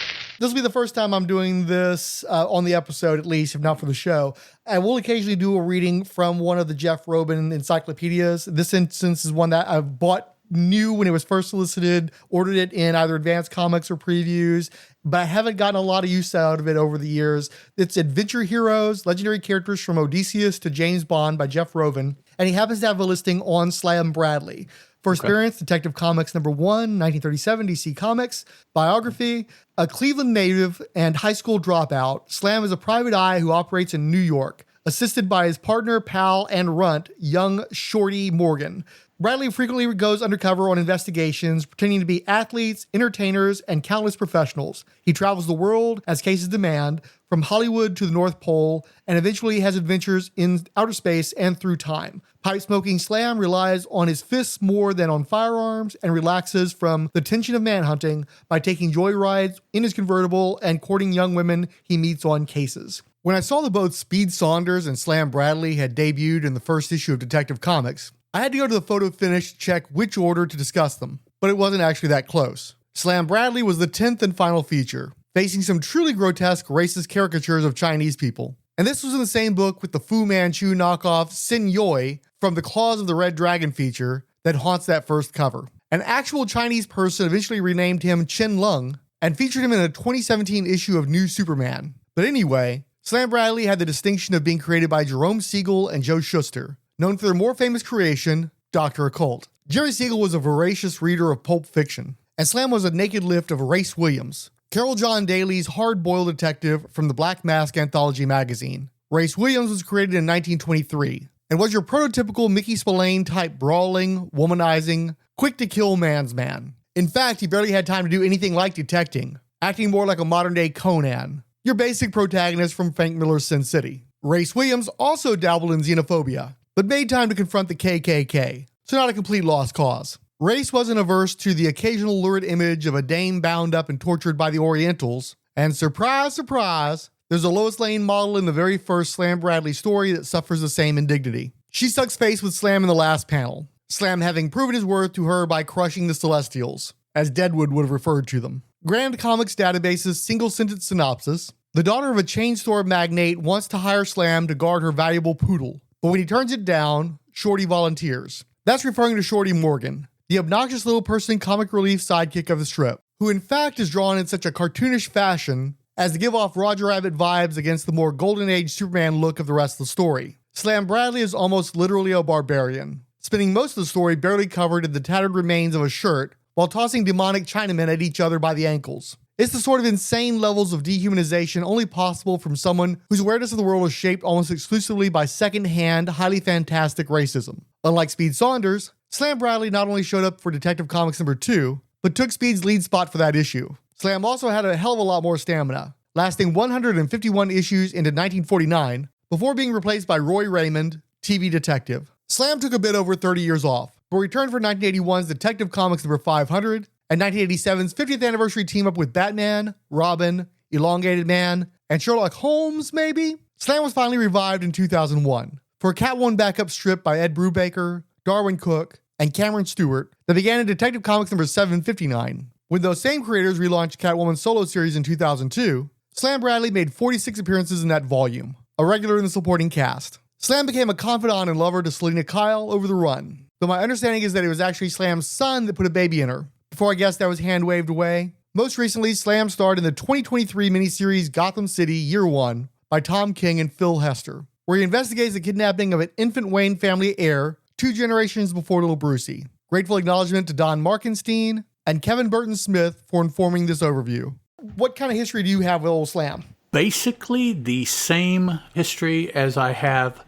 This will be the first time I'm doing this on the episode, at least, if not for the show. I will occasionally do a reading from one of the Jeff Robin encyclopedias. This instance is one that I bought new when it was first solicited, ordered it in either Advanced Comics or Previews, but I haven't gotten a lot of use out of it over the years. It's Adventure Heroes, Legendary Characters from Odysseus to James Bond by Jeff Robin, and he happens to have a listing on Slam Bradley. First appearance, Detective Comics #1, 1937, DC Comics. Biography, a Cleveland native and high school dropout, Slam is a private eye who operates in New York, assisted by his partner, pal, and runt, young Shorty Morgan. Bradley frequently goes undercover on investigations, pretending to be athletes, entertainers, and countless professionals. He travels the world as cases demand, from Hollywood to the North Pole, and eventually has adventures in outer space and through time. Pipe-smoking Slam relies on his fists more than on firearms and relaxes from the tension of manhunting by taking joyrides in his convertible and courting young women he meets on cases. When I saw that both Speed Saunders and Slam Bradley had debuted in the first issue of Detective Comics, I had to go to the photo finish to check which order to discuss them, but it wasn't actually that close. Slam Bradley was the 10th and final feature, facing some truly grotesque racist caricatures of Chinese people. And this was in the same book with the Fu Manchu knockoff Sin Yoi from the Claws of the Red Dragon feature that haunts that first cover. An actual Chinese person eventually renamed him Chen Lung and featured him in a 2017 issue of New Superman. But anyway, Slam Bradley had the distinction of being created by Jerome Siegel and Joe Shuster, known for their more famous creation, Dr. Occult. Jerry Siegel was a voracious reader of pulp fiction, and Slam was a naked lift of Race Williams, Carol John Daly's hard-boiled detective from the Black Mask anthology magazine. Race Williams was created in 1923, and was your prototypical Mickey Spillane-type brawling, womanizing, quick-to-kill man's man. In fact, he barely had time to do anything like detecting, acting more like a modern-day Conan, your basic protagonist from Frank Miller's Sin City. Race Williams also dabbled in xenophobia, but made time to confront the KKK, so not a complete lost cause. Race wasn't averse to the occasional lurid image of a dame bound up and tortured by the Orientals, and surprise, surprise, there's a Lois Lane model in the very first Slam Bradley story that suffers the same indignity. She sucks face with Slam in the last panel, Slam having proven his worth to her by crushing the Celestials, as Deadwood would have referred to them. Grand Comics Database's single-sentence synopsis: the daughter of a chain store magnate wants to hire Slam to guard her valuable poodle, but when he turns it down, Shorty volunteers. That's referring to Shorty Morgan, the obnoxious little person comic relief sidekick of the strip, who in fact is drawn in such a cartoonish fashion as to give off Roger Rabbit vibes against the more Golden Age Superman look of the rest of the story. Slam Bradley is almost literally a barbarian, spending most of the story barely covered in the tattered remains of a shirt while tossing demonic Chinamen at each other by the ankles. It's the sort of insane levels of dehumanization only possible from someone whose awareness of the world is shaped almost exclusively by second-hand, highly fantastic racism. Unlike Speed Saunders, Slam Bradley not only showed up for Detective Comics #2, but took Speed's lead spot for that issue. Slam also had a hell of a lot more stamina, lasting 151 issues into 1949, before being replaced by Roy Raymond, TV Detective. Slam took a bit over 30 years off, but returned for 1981's Detective Comics #500, and 1987's 50th anniversary team-up with Batman, Robin, Elongated Man, and Sherlock Holmes, maybe? Slam was finally revived in 2001 for a Catwoman backup strip by Ed Brubaker, Darwin Cook, and Cameron Stewart that began in Detective Comics #759. When those same creators relaunched Catwoman's solo series in 2002, Slam Bradley made 46 appearances in that volume, a regular in the supporting cast. Slam became a confidant and lover to Selena Kyle over the run, though my understanding is that it was actually Slam's son that put a baby in her. Before I guess that was hand-waved away. Most recently, Slam starred in the 2023 miniseries Gotham City Year One by Tom King and Phil Hester, where he investigates the kidnapping of an infant Wayne family heir 2 generations before Little Brucey. Grateful acknowledgement to Don Markenstein and Kevin Burton Smith for informing this overview. What kind of history do you have with old Slam? Basically the same history as I have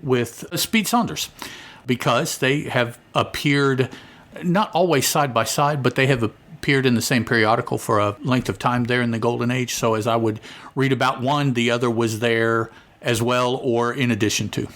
with Speed Saunders, because they have appeared not always side by side, but they have appeared in the same periodical for a length of time there in the Golden Age. So as I would read about one, the other was there as well or in addition to.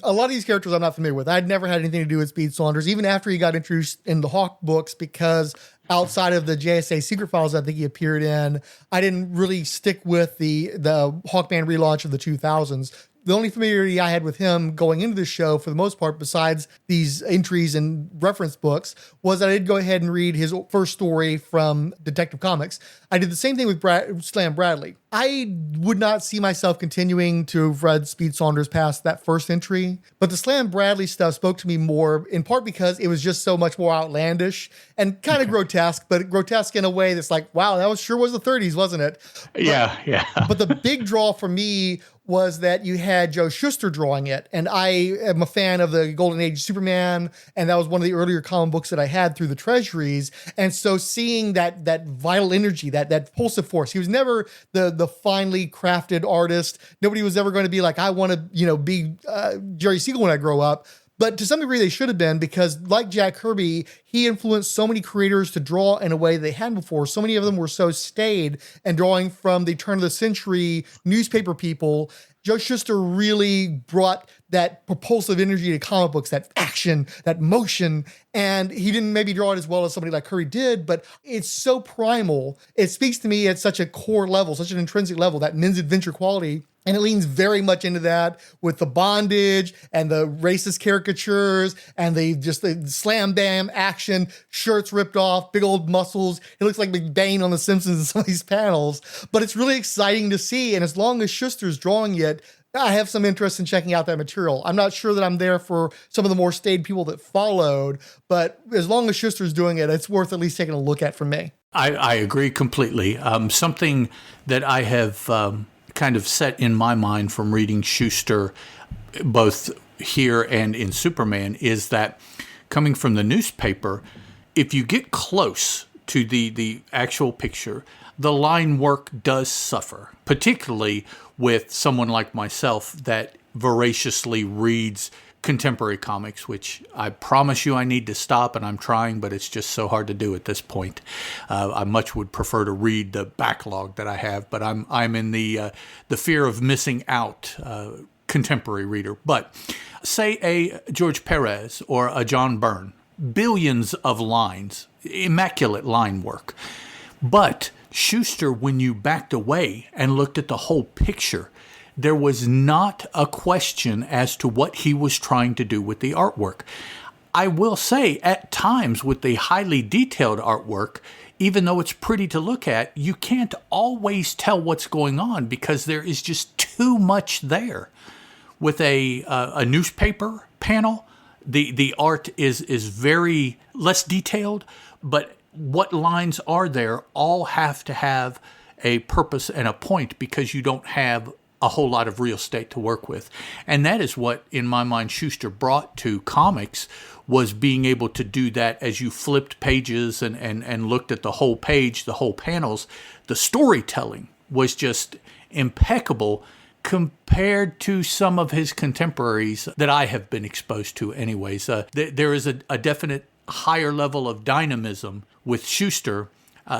A lot of these characters I'm not familiar with. I'd never had anything to do with Speed Saunders, even after he got introduced in the Hawk books, because outside of the JSA Secret Files I think he appeared in, I didn't really stick with the Hawkman relaunch of the 2000s. The only familiarity I had with him going into the show, for the most part, besides these entries and reference books, was that I did go ahead and read his first story from Detective Comics. I did the same thing with Slam Bradley. I would not see myself continuing to have read Speed Saunders past that first entry, but the Slam Bradley stuff spoke to me more, in part because it was just so much more outlandish and kind of grotesque, but grotesque in a way that's like, wow, that sure was the 30s, wasn't it? Yeah. But the big draw for me was that you had Joe Shuster drawing it. And I am a fan of the Golden Age Superman, and that was one of the earlier comic books that I had through the treasuries. And so seeing that vital energy, that pulsive force, he was never the finely crafted artist. Nobody was ever going to be like, I want to, be Jerry Siegel when I grow up. But to some degree, they should have been, because like Jack Kirby, he influenced so many creators to draw in a way they hadn't before. So many of them were so staid and drawing from the turn of the century newspaper people. Joe Shuster really brought that propulsive energy to comic books, that action, that motion. And he didn't maybe draw it as well as somebody like Kirby did, but it's so primal. It speaks to me at such a core level, such an intrinsic level, that men's adventure quality. And it leans very much into that with the bondage and the racist caricatures and the slam bam action, shirts ripped off, big old muscles. It looks like McBain on The Simpsons in some of these panels, but it's really exciting to see. And as long as Shuster's drawing it, I have some interest in checking out that material. I'm not sure that I'm there for some of the more staid people that followed, but as long as Shuster's doing it, it's worth at least taking a look at for me. I agree completely. Something that I have kind of set in my mind from reading Shuster, both here and in Superman, is that coming from the newspaper, if you get close to the actual picture, the line work does suffer, particularly with someone like myself that voraciously reads contemporary comics, which I promise you I need to stop, and I'm trying, but it's just so hard to do at this point. I much would prefer to read the backlog that I have, but I'm in the fear of missing out contemporary reader. But say a George Perez or a John Byrne, billions of lines, immaculate line work. But Shuster, when you backed away and looked at the whole picture, there was not a question as to what he was trying to do with the artwork. I will say, at times with the highly detailed artwork, even though it's pretty to look at, you can't always tell what's going on because there is just too much there. With a newspaper panel, the art is very less detailed, but what lines are there all have to have a purpose and a point because you don't have a whole lot of real estate to work with. And that is what, in my mind, Shuster brought to comics, was being able to do that as you flipped pages and looked at the whole page, the whole panels. The storytelling was just impeccable compared to some of his contemporaries that I have been exposed to anyways. There is a definite higher level of dynamism with Shuster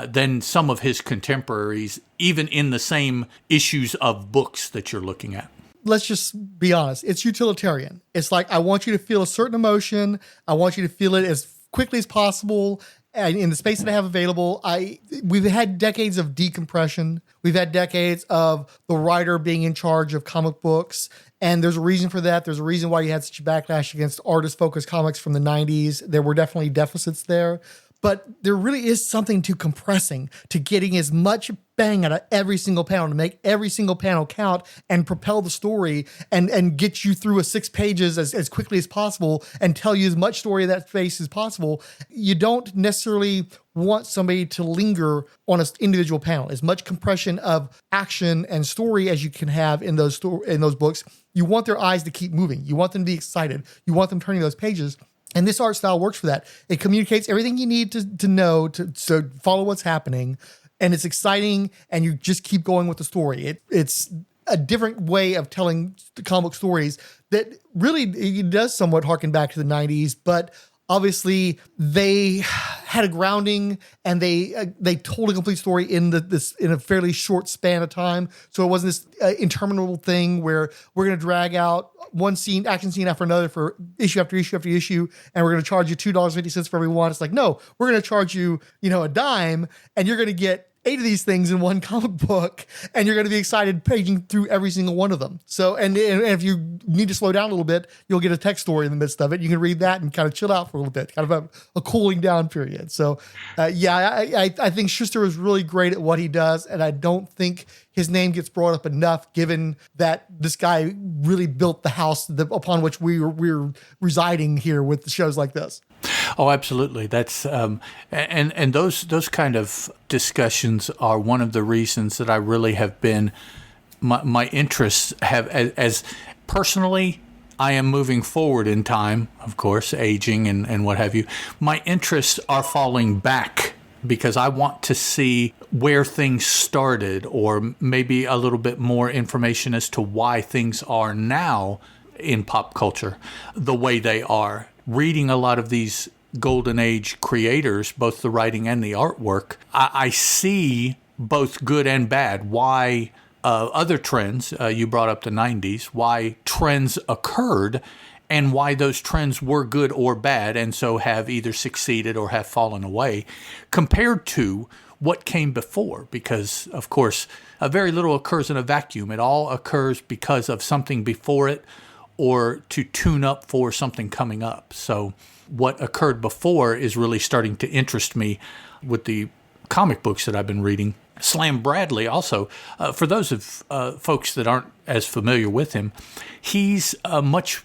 than some of his contemporaries, even in the same issues of books that you're looking at. Let's just be honest. It's utilitarian. It's like, I want you to feel a certain emotion. I want you to feel it as quickly as possible. And in the space that I have available, we've had decades of decompression. We've had decades of the writer being in charge of comic books. And there's a reason for that. There's a reason why you had such a backlash against artist-focused comics from the 90s. There were definitely deficits there. But there really is something to compressing, to getting as much bang out of every single panel, to make every single panel count and propel the story and get you through 6 pages as quickly as possible and tell you as much story of that space as possible. You don't necessarily want somebody to linger on an individual panel. As much compression of action and story as you can have in those books, you want their eyes to keep moving. You want them to be excited. You want them turning those pages. And this art style works for that. It communicates everything you need to know to follow what's happening. And it's exciting, and you just keep going with the story. It's a different way of telling comic book stories that really it does somewhat harken back to the 90s, but obviously they had a grounding, and they told a complete story in a fairly short span of time. So it wasn't this interminable thing where we're going to drag out one action scene after another for issue after issue after issue, and we're going to charge you $2.50 for every one. It's like, no, we're going to charge you, a dime, and you're going to get 8 of these things in one comic book, and you're going to be excited paging through every single one of them. So, and if you need to slow down a little bit, you'll get a text story in the midst of it. You can read that and kind of chill out for a little bit, kind of a cooling down period. So, I think Schuster is really great at what he does, and I don't think his name gets brought up enough, given that this guy really built the house upon which we're residing here with the shows like this. Oh, absolutely. That's and those kind of discussions are one of the reasons that I really have been my interests have as personally. I am moving forward in time, of course, aging and what have you. My interests are falling back because I want to see where things started, or maybe a little bit more information as to why things are now in pop culture the way they are. Reading a lot of these Golden Age creators, both the writing and the artwork, I see both good and bad. Why other trends, you brought up the 90s, why trends occurred and why those trends were good or bad, and so have either succeeded or have fallen away, compared to what came before. Because, of course, very little occurs in a vacuum. It all occurs because of something before it, or to tune up for something coming up. So what occurred before is really starting to interest me with the comic books that I've been reading. Slam Bradley also, for those of folks that aren't as familiar with him, he's much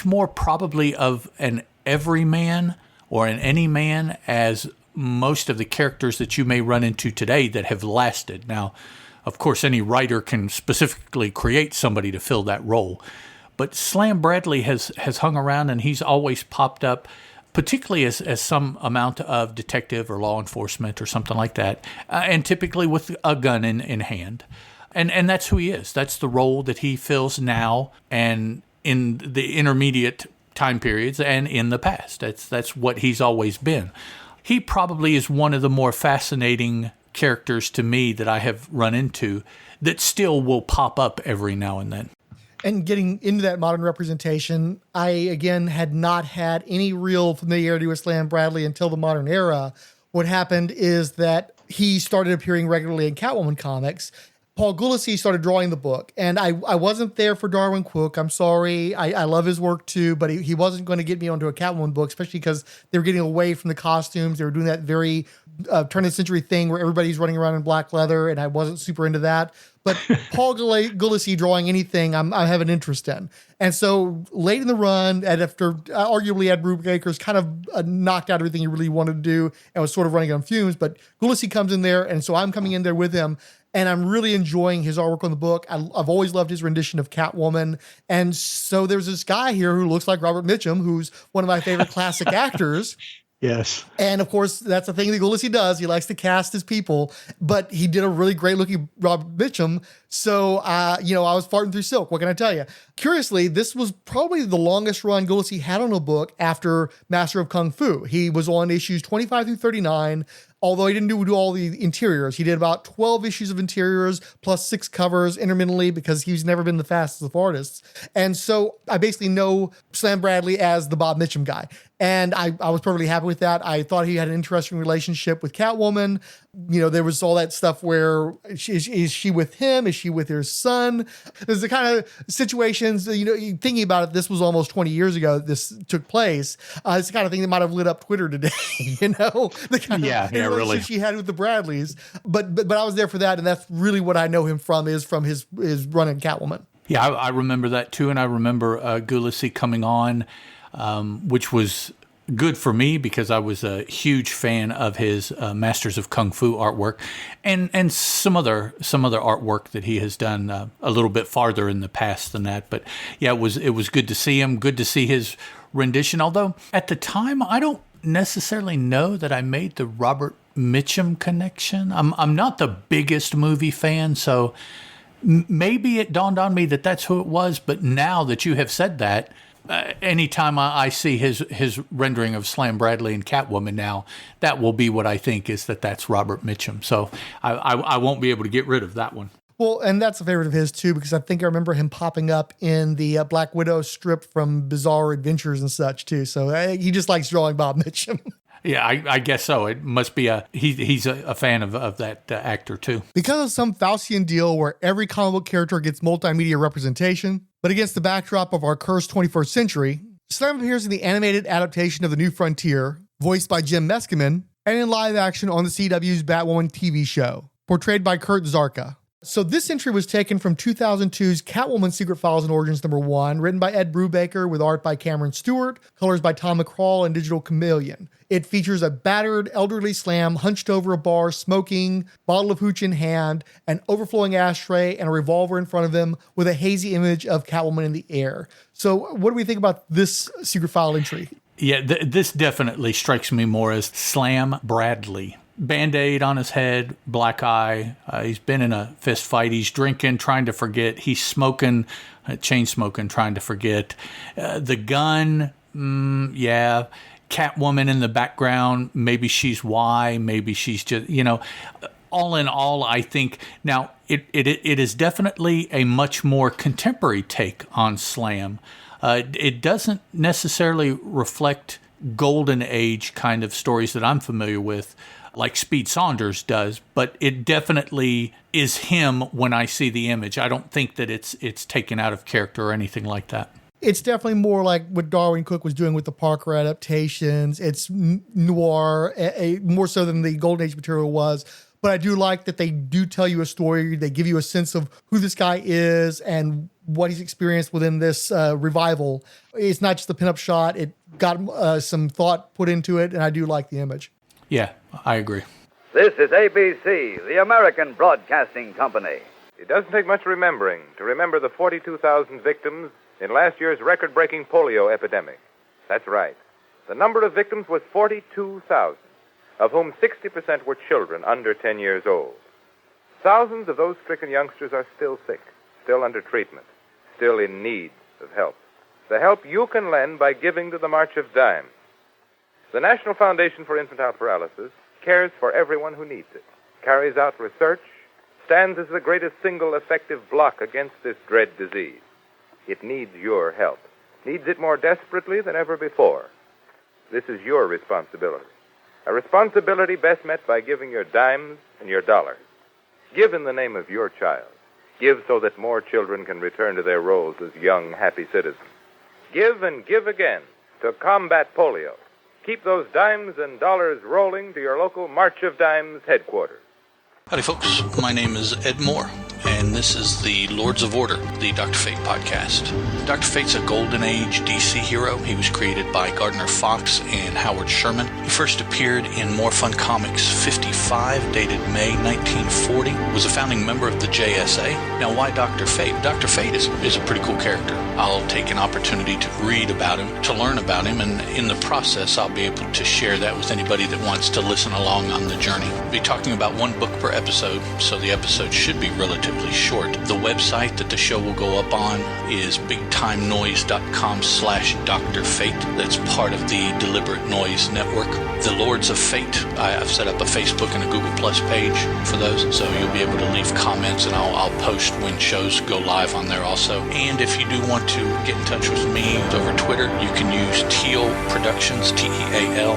more probably of an everyman or an any man as most of the characters that you may run into today that have lasted. Now, of course, any writer can specifically create somebody to fill that role. But Slam Bradley has hung around, and he's always popped up, particularly as some amount of detective or law enforcement or something like that, and typically with a gun in hand. And that's who he is. That's the role that he fills now and in the intermediate time periods and in the past. That's what he's always been. He probably is one of the more fascinating characters to me that I have run into that still will pop up every now and then. And getting into that modern representation, I, again, had not had any real familiarity with Slam Bradley until the modern era. What happened is that he started appearing regularly in Catwoman comics. Paul Gulacy started drawing the book, and I wasn't there for Darwin Cook. I'm sorry. I love his work too, but he wasn't going to get me onto a Catwoman book, especially because they were getting away from the costumes. They were doing that very turn of the century thing where everybody's running around in black leather, and I wasn't super into that. But Paul Gulacy drawing anything I have an interest in. And so late in the run, and after arguably Ed Brubaker's kind of knocked out everything he really wanted to do and was sort of running on fumes, but Gulacy comes in there, and so I'm coming in there with him, and I'm really enjoying his artwork on the book. I've always loved his rendition of Catwoman. And so there's this guy here who looks like Robert Mitchum, who's one of my favorite classic actors. Yes. And of course, that's the thing that Gulacy does. He likes to cast his people, but he did a really great looking Robert Mitchum. So, I was farting through silk. What can I tell you? Curiously, this was probably the longest run Gulacy had on a book after Master of Kung Fu. He was on issues 25 through 39. Although he didn't do all the interiors. He did about 12 issues of interiors plus 6 covers intermittently because he's never been the fastest of artists. And so I basically know Slam Bradley as the Bob Mitchum guy. And I was perfectly happy with that. I thought he had an interesting relationship with Catwoman. There was all that stuff where is she with him? Is she with her son? There's the kind of situations, thinking about it, this was almost 20 years ago that this took place. It's the kind of thing that might have lit up Twitter today, the kind of relationship she had with the Bradleys. But I was there for that, and that's really what I know him from, is from his run in Catwoman. Yeah, I remember that too, and I remember Gulacy coming on, which was good for me because I was a huge fan of his Masters of Kung Fu artwork, and some other artwork that he has done a little bit farther in the past than that. But yeah, it was good to see him, good to see his rendition. Although at the time, I don't necessarily know that I made the Robert Mitchum connection. I'm not the biggest movie fan, so maybe it dawned on me that that's who it was. But now that you have said that, anytime I see his rendering of Slam Bradley and Catwoman now, that will be what I think is that's Robert Mitchum. So I won't be able to get rid of that one. Well, and that's a favorite of his too, because I think I remember him popping up in the Black Widow strip from Bizarre Adventures and such too. So he just likes drawing Bob Mitchum. Yeah, I guess so. It must be he's a fan of that actor too. Because of some Faustian deal where every comic book character gets multimedia representation, but against the backdrop of our cursed 21st century, Slam appears in the animated adaptation of The New Frontier, voiced by Jim Meskimen, and in live action on the CW's Batwoman TV show, portrayed by Kurt Zarka. So this entry was taken from 2002's Catwoman Secret Files and Origins #1, written by Ed Brubaker with art by Cameron Stewart, colors by Tom McCraw, and digital chameleon. It features a battered elderly Slam hunched over a bar, smoking, bottle of hooch in hand, an overflowing ashtray, and a revolver in front of him with a hazy image of Catwoman in the air. So what do we think about this Secret File entry? Yeah, this definitely strikes me more as Slam Bradley. Band-Aid on his head, black eye. He's been in a fist fight. He's drinking, trying to forget. He's smoking, chain smoking, trying to forget. The gun, yeah. Catwoman in the background. Maybe she's why. Maybe she's just, all in all, I think now it is definitely a much more contemporary take on Slam. It doesn't necessarily reflect golden age kind of stories that I'm familiar with, like Speed Saunders does, but it definitely is him when I see the image. I don't think that it's taken out of character or anything like that. It's definitely more like what Darwin Cook was doing with the Parker adaptations. It's noir, more so than the Golden Age material was. But I do like that they do tell you a story. They give you a sense of who this guy is and what he's experienced within this revival. It's not just a pinup shot. It got some thought put into it, and I do like the image. Yeah, I agree. This is ABC, the American Broadcasting Company. It doesn't take much remembering to remember the 42,000 victims in last year's record-breaking polio epidemic. That's right. The number of victims was 42,000, of whom 60% were children under 10 years old. Thousands of those stricken youngsters are still sick, still under treatment, still in need of help. The help you can lend by giving to the March of Dimes. The National Foundation for Infantile Paralysis cares for everyone who needs it, carries out research, stands as the greatest single effective block against this dread disease. It needs your help, needs it more desperately than ever before. This is your responsibility, a responsibility best met by giving your dimes and your dollars. Give in the name of your child. Give so that more children can return to their roles as young, happy citizens. Give and give again to combat polio. Keep those dimes and dollars rolling to your local March of Dimes headquarters. Howdy, folks. My name is Ed Moore, and this is the Lords of Order, the Dr. Fate podcast. Dr. Fate's a Golden Age DC hero. He was created by Gardner Fox and Howard Sherman. He first appeared in More Fun Comics 55, dated May 1940, was a founding member of the JSA. Now, why Dr. Fate? Dr. Fate is a pretty cool character. I'll take an opportunity to read about him, to learn about him, and in the process, I'll be able to share that with anybody that wants to listen along on the journey. I'll be talking about one book per episode, so the episode should be relatively short. The website that the show will go up on is bigtimenoise.com/Dr. Fate. That's part of the Deliberate Noise Network. The Lords of Fate, I've set up a Facebook and a Google Plus page for those, so you'll be able to leave comments, and I'll post when shows go live on there also. And if you do want to get in touch with me over Twitter, you can use Teal Productions, Teal.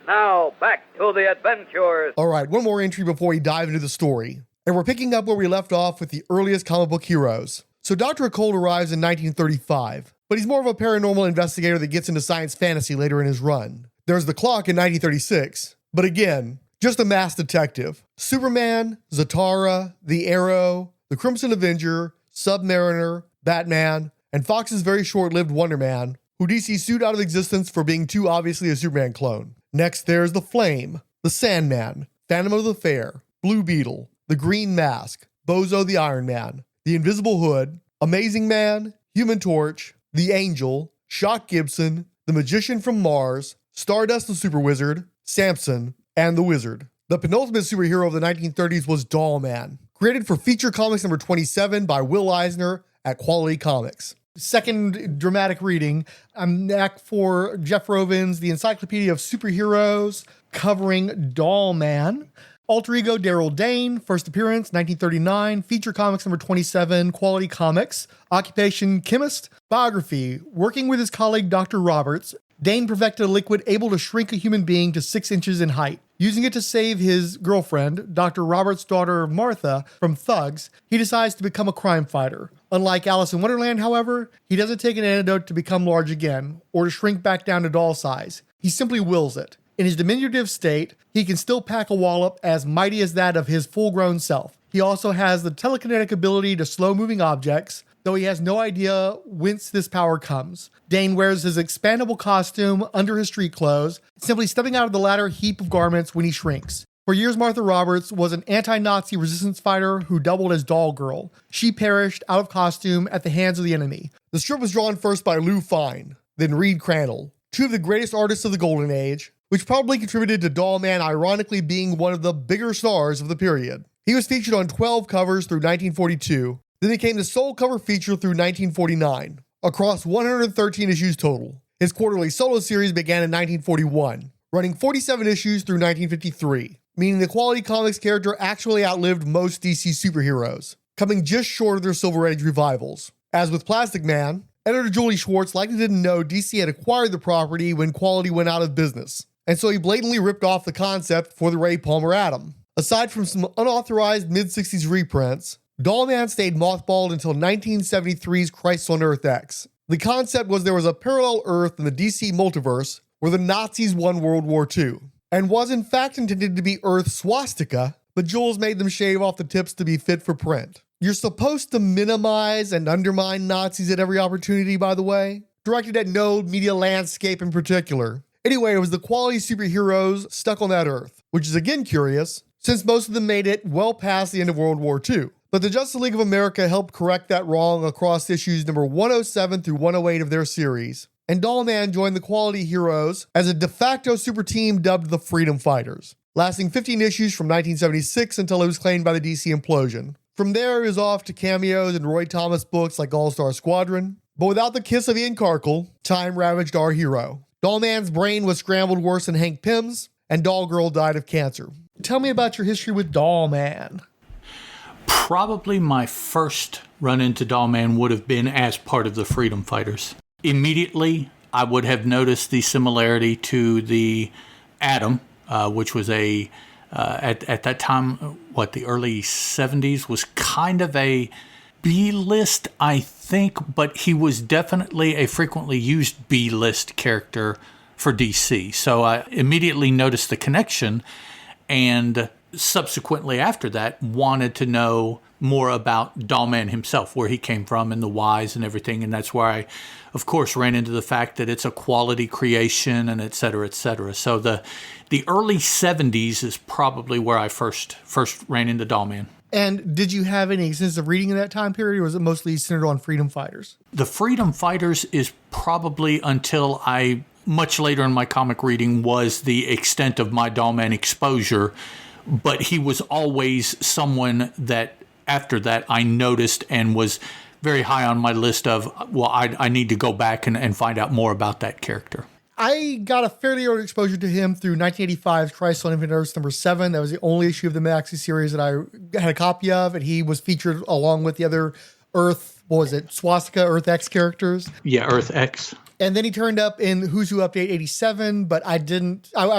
Now, back to the adventures. All right, one more entry before we dive into the story. And we're picking up where we left off with the earliest comic book heroes. So Dr. Occult arrives in 1935, but he's more of a paranormal investigator that gets into science fantasy later in his run. There's The Clock in 1936, but again, just a masked detective. Superman, Zatara, the Arrow, the Crimson Avenger, Submariner, Batman, and Fox's very short-lived Wonder Man, who DC sued out of existence for being too obviously a Superman clone. Next, there's the Flame, the Sandman, Phantom of the Fair, Blue Beetle, the Green Mask, Bozo the Iron Man, the Invisible Hood, Amazing Man, Human Torch, the Angel, Shock Gibson, the Magician from Mars, Stardust the Super Wizard, Samson, and the Wizard. The penultimate superhero of the 1930s was Doll Man, created for Feature Comics number 27 by Will Eisner at Quality Comics. Second dramatic reading, I'm back for Jeff Rovin's The Encyclopedia of Superheroes, covering Doll Man. Alter ego Daryl Dane, first appearance 1939, Feature Comics number 27, Quality Comics. Occupation chemist. Biography, working with his colleague Dr. Roberts, Dane perfected a liquid able to shrink a human being to 6 inches in height. Using it to save his girlfriend, Dr. Roberts' daughter Martha, from thugs, he decides to become a crime fighter. Unlike Alice in Wonderland, however, he doesn't take an antidote to become large again, or to shrink back down to doll size. He simply wills it. In his diminutive state, he can still pack a wallop as mighty as that of his full-grown self. He also has the telekinetic ability to slow-moving objects, though he has no idea whence this power comes. Dane wears his expandable costume under his street clothes, simply stepping out of the latter heap of garments when he shrinks. For years, Martha Roberts was an anti-Nazi resistance fighter who doubled as Doll Girl. She perished out of costume at the hands of the enemy. The strip was drawn first by Lou Fine, then Reed Crandall, two of the greatest artists of the Golden Age, which probably contributed to Doll Man ironically being one of the bigger stars of the period. He was featured on 12 covers through 1942, then became the sole cover feature through 1949, across 113 issues total. His quarterly solo series began in 1941, running 47 issues through 1953, meaning the Quality Comics character actually outlived most DC superheroes, coming just short of their Silver Age revivals. As with Plastic Man, editor Julie Schwartz likely didn't know DC had acquired the property when Quality went out of business, and so he blatantly ripped off the concept for the Ray Palmer Atom. Aside from some unauthorized mid-60s reprints, Doll Man stayed mothballed until 1973's Crisis on Earth X. The concept was there was a parallel Earth in the DC multiverse where the Nazis won World War II, and was in fact intended to be Earth swastika, but Jules made them shave off the tips to be fit for print. You're supposed to minimize and undermine Nazis at every opportunity, by the way, directed at no media landscape in particular. Anyway, it was the Quality superheroes stuck on that Earth, which is again curious, since most of them made it well past the end of World War II. But the Justice League of America helped correct that wrong across issues number 107 through 108 of their series, and Doll Man joined the Quality Heroes as a de facto super team dubbed the Freedom Fighters, lasting 15 issues from 1976 until it was claimed by the DC implosion. From there, it was off to cameos in Roy Thomas books like All-Star Squadron, but without the kiss of Ian Karkel, time ravaged our hero. Doll Man's brain was scrambled worse than Hank Pym's, and Doll Girl died of cancer. Tell me about your history with Doll Man. Probably my first run into Doll Man would have been as part of the Freedom Fighters. Immediately, I would have noticed the similarity to the Atom, which was at that time, the early 70s, was kind of a B-list, I think, but he was definitely a frequently used B-list character for DC. So I immediately noticed the connection, and subsequently after that wanted to know more about Doll Man himself, where he came from and the whys and everything. And that's where I, of course, ran into the fact that it's a quality creation and et cetera, et cetera. So the early 70s is probably where I first ran into Doll Man. And did you have any extensive reading in that time period, or was it mostly centered on Freedom Fighters? The Freedom Fighters is probably until much later in my comic reading, was the extent of my Doll Man exposure. But he was always someone that, after that, I noticed and was very high on my list of, I need to go back and find out more about that character. I got a fairly early exposure to him through 1985's Crisis on Infinite Earths number 7. That was the only issue of the Maxi series that I had a copy of, and he was featured along with the other Earth, Swastika, Earth X characters. Yeah, Earth X. And then he turned up in Who's Who Update 87, but I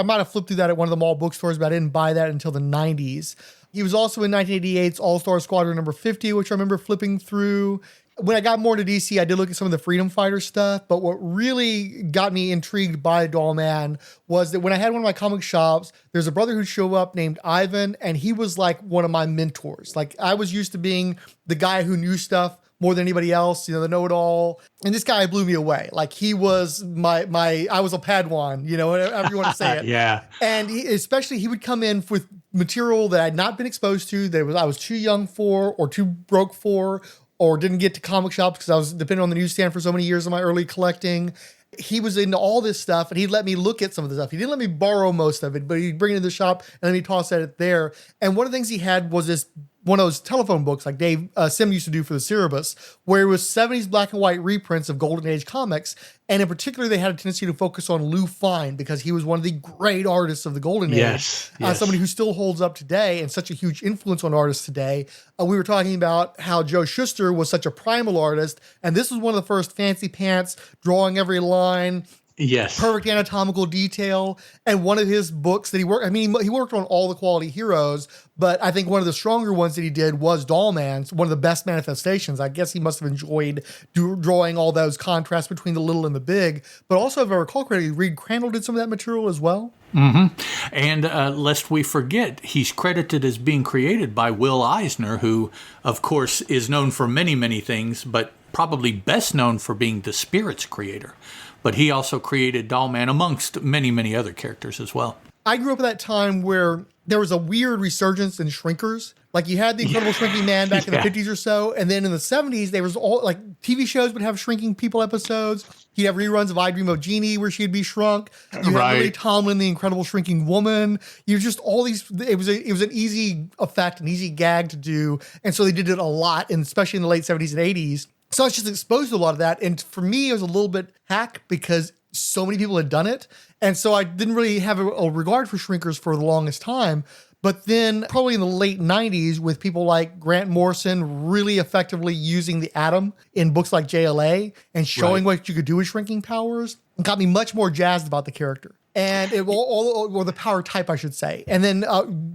might have flipped through that at one of the mall bookstores, but I didn't buy that until the 90s. He was also in 1988's All-Star Squadron number 50, which I remember flipping through. When I got more into DC, I did look at some of the Freedom Fighter stuff, but what really got me intrigued by Doll Man was that when I had one of my comic shops, there's a brother who'd show up named Ivan, and he was like one of my mentors. Like, I was used to being the guy who knew stuff more than anybody else, the know-it-all. And this guy blew me away. Like, he was I was a Padawan, however you want to say it. Yeah. And he would come in with material that I'd not been exposed to, that I was too young for, or too broke for, or didn't get to comic shops because I was dependent on the newsstand for so many years of my early collecting. he was into all this stuff, and he'd let me look at some of the stuff. He didn't let me borrow most of it, but he'd bring it to the shop and let me toss at it there. And one of the things he had was this one of those telephone books like Dave Sim used to do for the Cerebus, where it was 70s black and white reprints of Golden Age comics. And in particular, they had a tendency to focus on Lou Fine because he was one of the great artists of the Golden Age. Somebody who still holds up today and such a huge influence on artists today. We were talking about how Joe Shuster was such a primal artist. And this was one of the first fancy pants, drawing every line. Yes. Perfect anatomical detail. And one of his books that he worked, he worked on all the quality heroes, but I think one of the stronger ones that he did was Dollman's, one of the best manifestations. I guess he must have enjoyed drawing all those contrasts between the little and the big. But also, if I recall correctly, Reed Crandall did some of that material as well. Mm-hmm. And lest we forget, he's credited as being created by Will Eisner, who, of course, is known for many, many things, but probably best known for being the Spirits creator. But he also created Dollman amongst many, many other characters as well. I grew up at that time where there was a weird resurgence in shrinkers. Like you had the Incredible Shrinking Man back in the 50s or so. And then in the 70s, there was all like TV shows would have shrinking people episodes. He'd have reruns of I Dream of Jeannie where she'd be shrunk. You had Lily Tomlin, the Incredible Shrinking Woman. You just all these, it was an easy effect, an easy gag to do. And so they did it a lot, and especially in the late 70s and 80s. So I was just exposed to a lot of that. And for me, it was a little bit hack because so many people had done it. And so I didn't really have a regard for shrinkers for the longest time. But then probably in the late 90s with people like Grant Morrison really effectively using the atom in books like JLA and showing what you could do with shrinking powers, it got me much more jazzed about the character. And or the power type, I should say. And then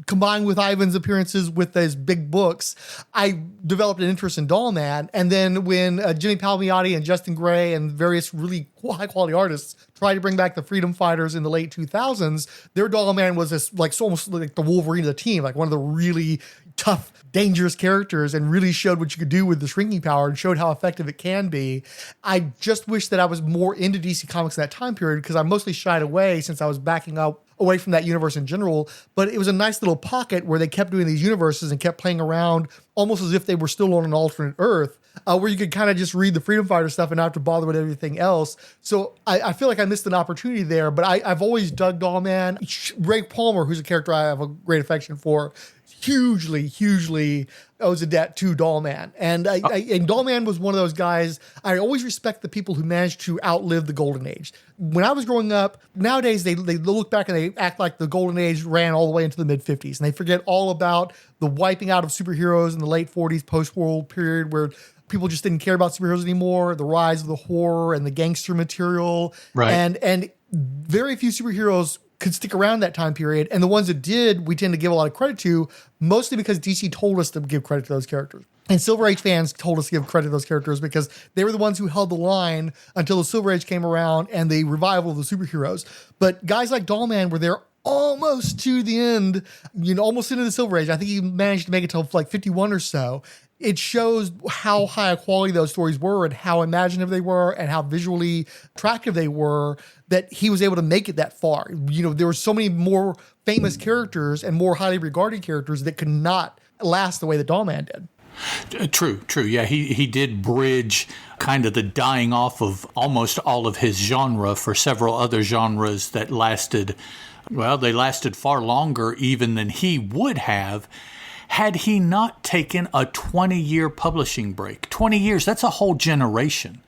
combined with Ivan's appearances with those big books, I developed an interest in Dollman. And then when Jimmy Palmiotti and Justin Gray and various really high-quality artists tried to bring back the Freedom Fighters in the late 2000s, their Dollman was this almost like the Wolverine of the team, like one of the really tough, dangerous characters, and really showed what you could do with the shrinking power and showed how effective it can be. I just wish that I was more into DC Comics in that time period because I mostly shied away since I was backing up away from that universe in general. But it was a nice little pocket where they kept doing these universes and kept playing around almost as if they were still on an alternate Earth, where you could kind of just read the Freedom Fighter stuff and not have to bother with everything else. So I feel like I missed an opportunity there, but I've always dug Dollman. Ray Palmer, who's a character I have a great affection for, hugely owes a debt to Dollman. And and Dollman was one of those guys, I always respect the people who managed to outlive the Golden Age. When I was growing up, nowadays they look back and they act like the Golden Age ran all the way into the mid-50s. And they forget all about the wiping out of superheroes in the late 40s post-war period where people just didn't care about superheroes anymore, the rise of the horror and the gangster material. And very few superheroes could stick around that time period. And the ones that did, we tend to give a lot of credit to, mostly because DC told us to give credit to those characters. And Silver Age fans told us to give credit to those characters because they were the ones who held the line until the Silver Age came around and the revival of the superheroes. But guys like Dollman were there almost to the end, almost into the Silver Age. I think he managed to make it till like 51 or so. It shows how high a quality those stories were and how imaginative they were and how visually attractive they were that he was able to make it that far. There were so many more famous characters and more highly regarded characters that could not last the way that Dollman did. True. Yeah, he did bridge kind of the dying off of almost all of his genre for several other genres that lasted, they lasted far longer even than he would have had he not taken a 20-year publishing break. 20 years, that's a whole generation.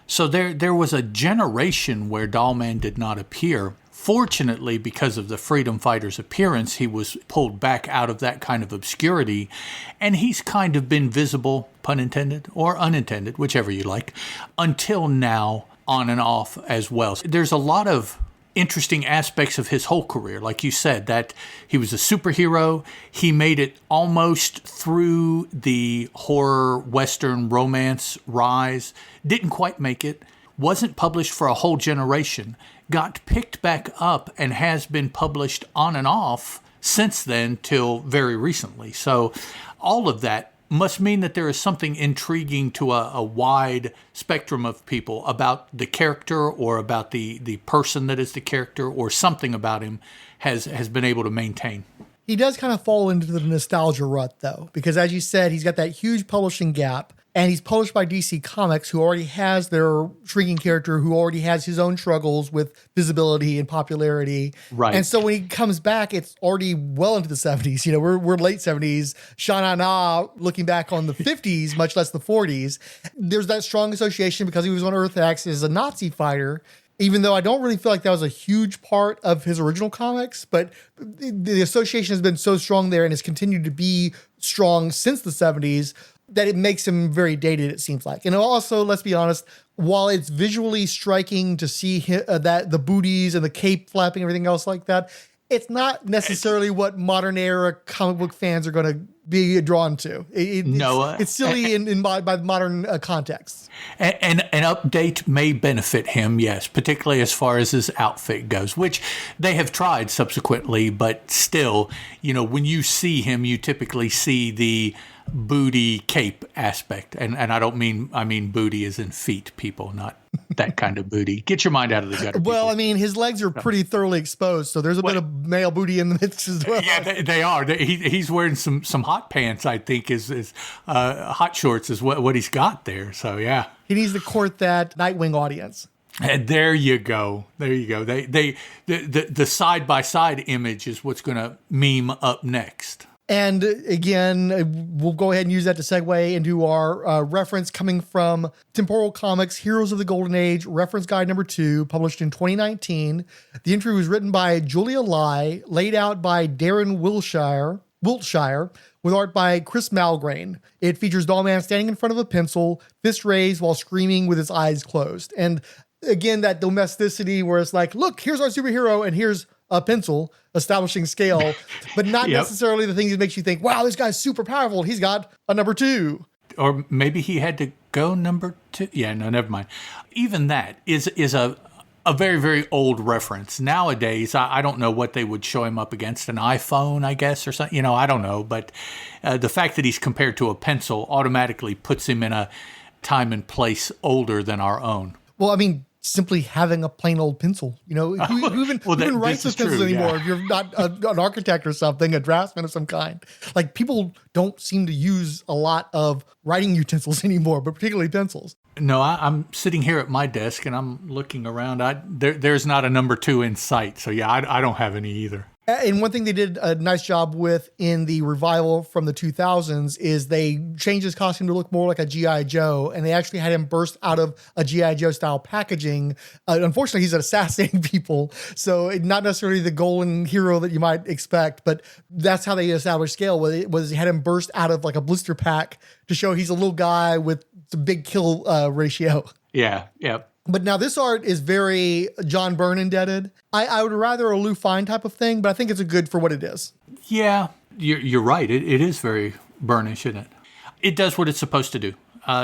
So there was a generation where Dollman did not appear. Fortunately, because of the Freedom Fighters' appearance, he was pulled back out of that kind of obscurity, and he's kind of been visible, pun intended, or unintended, whichever you like, until now, on and off as well. There's a lot of interesting aspects of his whole career. Like you said, that he was a superhero. He made it almost through the horror, Western, romance rise. Didn't quite make it. Wasn't published for a whole generation. Got picked back up and has been published on and off since then till very recently. So all of that must mean that there is something intriguing to a wide spectrum of people about the character or about the person that is the character, or something about him has been able to maintain. He does kind of fall into the nostalgia rut, though, because as you said, he's got that huge publishing gap. And he's published by DC Comics, who already has their shrinking character, who already has his own struggles with visibility and popularity. Right. And so when he comes back, it's already well into the 70s. You know, we're late 70s. Sha-na-na, looking back on the 50s, much less the 40s. There's that strong association because he was on Earth X as a Nazi fighter, even though I don't really feel like that was a huge part of his original comics, but the association has been so strong there and has continued to be strong since the 70s that it makes him very dated, it seems like. And also, let's be honest, while it's visually striking to see that the booties and the cape flapping, everything else like that, it's not necessarily what modern era comic book fans are going to be drawn to. It's silly by modern context. And an update may benefit him, yes, particularly as far as his outfit goes, which they have tried subsequently, but still, you know, when you see him, you typically see the booty cape aspect. And I mean booty as in feet, people, not that kind of booty. Get your mind out of the gutter. Well, people. I mean, his legs are pretty thoroughly exposed, so there's a bit of male booty in the mix as well. Yeah, they are. He's wearing some hot pants, I think, is hot shorts is what he's got there. So, yeah. He needs to court that Nightwing audience. And there you go. The side-by-side image is what's going to meme up next. And again, we'll go ahead and use that to segue into our reference coming from Temporal Comics, Heroes of the Golden Age, reference guide number 2, published in 2019. The entry was written by Julia Lai, laid out by Darrin Wiltshire, with art by Chris Malgrain. It features Dollman standing in front of a pencil, fist raised while screaming with his eyes closed. And again, that domesticity where it's like, look, here's our superhero and here's a pencil, establishing scale, but not necessarily the thing that makes you think, wow, this guy's super powerful. He's got a number 2. Or maybe he had to go number 2. Yeah, no, never mind. Even that is a very, very old reference. Nowadays, I don't know what they would show him up against, an iPhone, I guess, or something. You know, I don't know. But the fact that he's compared to a pencil automatically puts him in a time and place older than our own. Well, I mean, simply having a plain old pencil, you know, who even writes with pencils anymore? If you're not an architect or something, a draftsman of some kind, like people don't seem to use a lot of writing utensils anymore, but particularly pencils. No, I'm sitting here at my desk and I'm looking around. There's not a number 2 in sight. So yeah, I don't have any either. And one thing they did a nice job with in the revival from the 2000s is they changed his costume to look more like a G.I. Joe, and they actually had him burst out of a G.I. Joe style packaging. Unfortunately, he's assassinating people, so not necessarily the golden hero that you might expect, but that's how they established scale, was they had him burst out of like a blister pack to show he's a little guy with some big kill ratio. Yeah. But now this art is very John Byrne indebted. I would rather a Lou Fine type of thing, but I think it's good for what it is. Yeah, you're right. It is very Byrne-ish, isn't it? It does what it's supposed to do.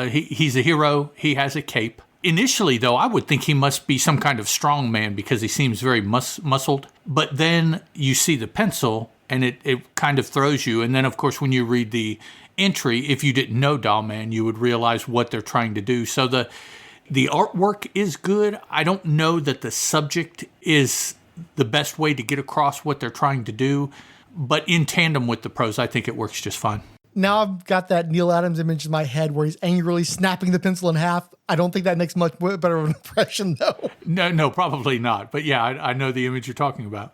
He's a hero. He has a cape. Initially, though, I would think he must be some kind of strong man because he seems very muscled. But then you see the pencil, and it kind of throws you. And then, of course, when you read the entry, if you didn't know Dollman, you would realize what they're trying to do. So the artwork is good. I don't know that the subject is the best way to get across what they're trying to do, but in tandem with the prose, I think it works just fine. Now I've got that Neil Adams image in my head where he's angrily snapping the pencil in half. I don't think that makes much better of an impression, though. No, probably not. But yeah, I know the image you're talking about.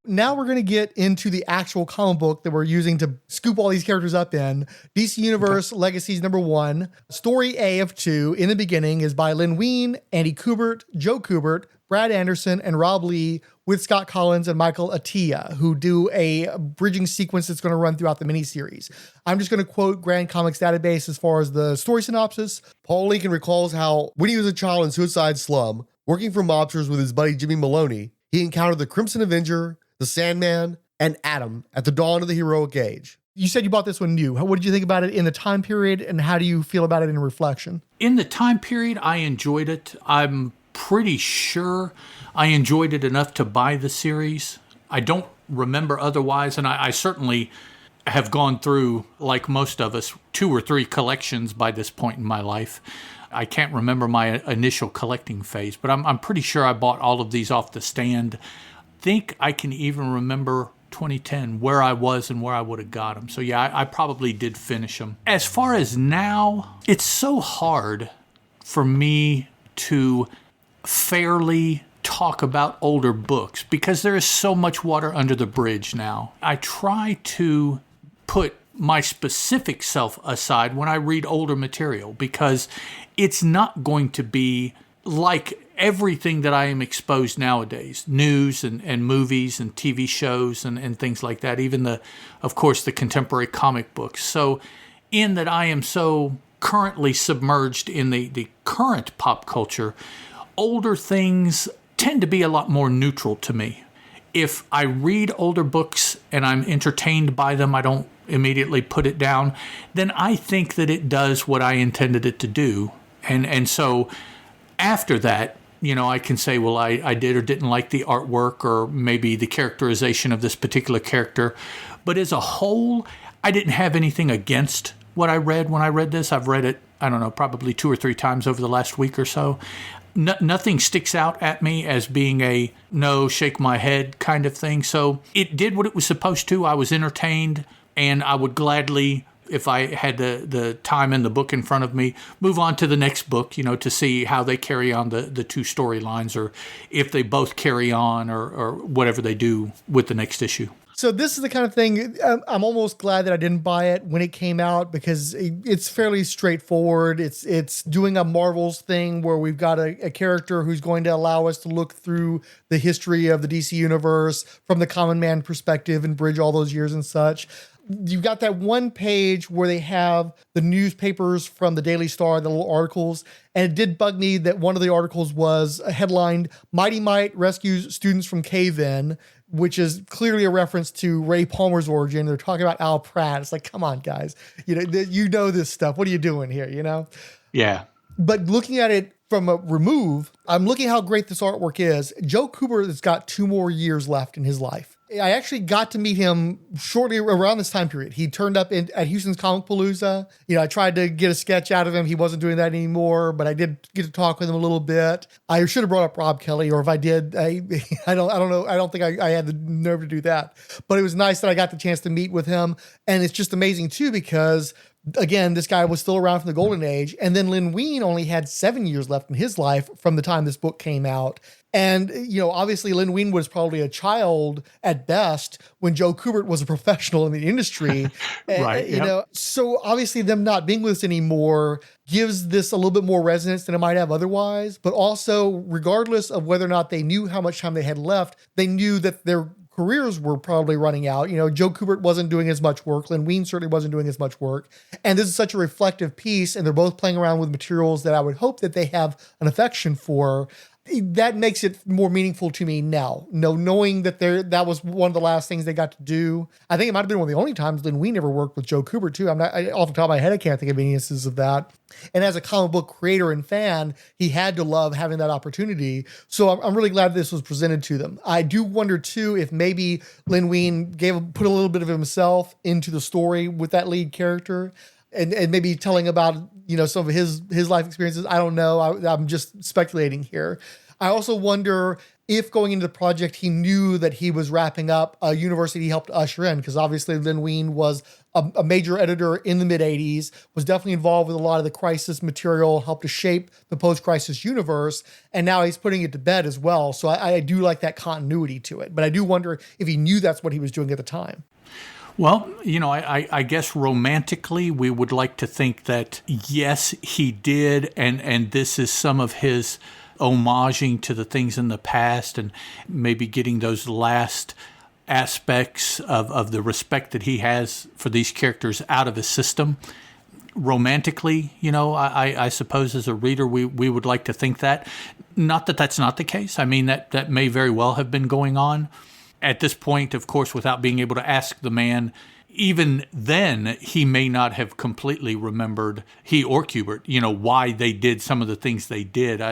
Now we're going to get into the actual comic book that we're using to scoop all these characters up in. DC Universe Legacies number 1. Story A of 2, In the Beginning, is by Len Wein, Andy Kubert, Joe Kubert, Brad Anderson, and Rob Lee, with Scott Collins and Michael Atiyeh, who do a bridging sequence that's going to run throughout the miniseries. I'm just going to quote Grand Comics Database as far as the story synopsis. Paul Lincoln recalls how, when he was a child in Suicide Slum, working for mobsters with his buddy Jimmy Maloney, he encountered the Crimson Avenger, the Sandman, and Atom at the dawn of the heroic age. You said you bought this one new. What did you think about it in the time period, and how do you feel about it in reflection? In the time period, I enjoyed it. I'm pretty sure I enjoyed it enough to buy the series. I don't remember otherwise, and I certainly have gone through, like most of us, 2 or 3 collections by this point in my life. I can't remember my initial collecting phase, but I'm pretty sure I bought all of these off the stand. Think I can even remember 2010 where I was and where I would have got them. So yeah, I probably did finish them. As far as now, it's so hard for me to fairly talk about older books because there is so much water under the bridge now. I try to put my specific self aside when I read older material because it's not going to be like everything that I am exposed nowadays, news and movies and TV shows and things like that, even of course, the contemporary comic books. So in that I am so currently submerged in the current pop culture, older things tend to be a lot more neutral to me. If I read older books and I'm entertained by them, I don't immediately put it down, then I think that it does what I intended it to do. And so after that, I can say, well, I did or didn't like the artwork or maybe the characterization of this particular character. But as a whole, I didn't have anything against what I read when I read this. I've read it, I don't know, probably 2 or 3 times over the last week or so. Nothing sticks out at me as being a no, shake my head kind of thing. So it did what it was supposed to. I was entertained, and I would gladly, if I had the time and the book in front of me, move on to the next book, to see how they carry on the 2 storylines, or if they both carry on, or whatever they do with the next issue. So this is the kind of thing, I'm almost glad that I didn't buy it when it came out because it's fairly straightforward. It's doing a Marvel's thing where we've got a character who's going to allow us to look through the history of the DC universe from the common man perspective and bridge all those years and such. You've got that one page where they have the newspapers from the Daily Star, the little articles, and it did bug me that one of the articles was headlined, Mighty Might Rescues Students from Cave-In, which is clearly a reference to Ray Palmer's origin. They're talking about Al Pratt. It's like, come on, guys. You know this stuff. What are you doing here, Yeah. But looking at it from a remove, I'm looking how great this artwork is. Joe Kubert has got 2 more years left in his life. I actually got to meet him shortly around this time period. He turned up at Houston's Comic Palooza. I tried to get a sketch out of him. He wasn't doing that anymore, but I did get to talk with him a little bit. I should have brought up Rob Kelly, or if I did, I don't know. I don't think I had the nerve to do that. But it was nice that I got the chance to meet with him. And it's just amazing too, because again, this guy was still around from the Golden Age. And then Len Wein only had 7 years left in his life from the time this book came out. And, obviously Len Wein was probably a child at best when Joe Kubert was a professional in the industry. Right. So obviously them not being with us anymore gives this a little bit more resonance than it might have otherwise. But also, regardless of whether or not they knew how much time they had left, they knew that their careers were probably running out. Joe Kubert wasn't doing as much work. Len Wein certainly wasn't doing as much work. And this is such a reflective piece, and they're both playing around with materials that I would hope that they have an affection for. That makes it more meaningful to me now. Knowing that that was one of the last things they got to do. I think it might have been one of the only times Len Wein ever worked with Joe Kubert too. Off the top of my head, I can't think of any instances of that. And as a comic book creator and fan, he had to love having that opportunity. So I'm really glad this was presented to them. I do wonder too if maybe Len Wein put a little bit of himself into the story with that lead character. And maybe telling about, some of his life experiences. I don't know. I'm just speculating here. I also wonder if going into the project, he knew that he was wrapping up a university he helped usher in, because obviously Len Wein was a major editor in the mid-'80s, was definitely involved with a lot of the Crisis material, helped to shape the post-Crisis universe, and now he's putting it to bed as well. So I do like that continuity to it. But I do wonder if he knew that's what he was doing at the time. Well, I guess romantically, we would like to think that, yes, he did, and this is some of his homaging to the things in the past and maybe getting those last aspects of the respect that he has for these characters out of his system. Romantically, I suppose as a reader, we would like to think that. Not that that's not the case. I mean, that may very well have been going on. At this point, of course, without being able to ask the man, even then, he may not have completely remembered, he or Kubert, why they did some of the things they did.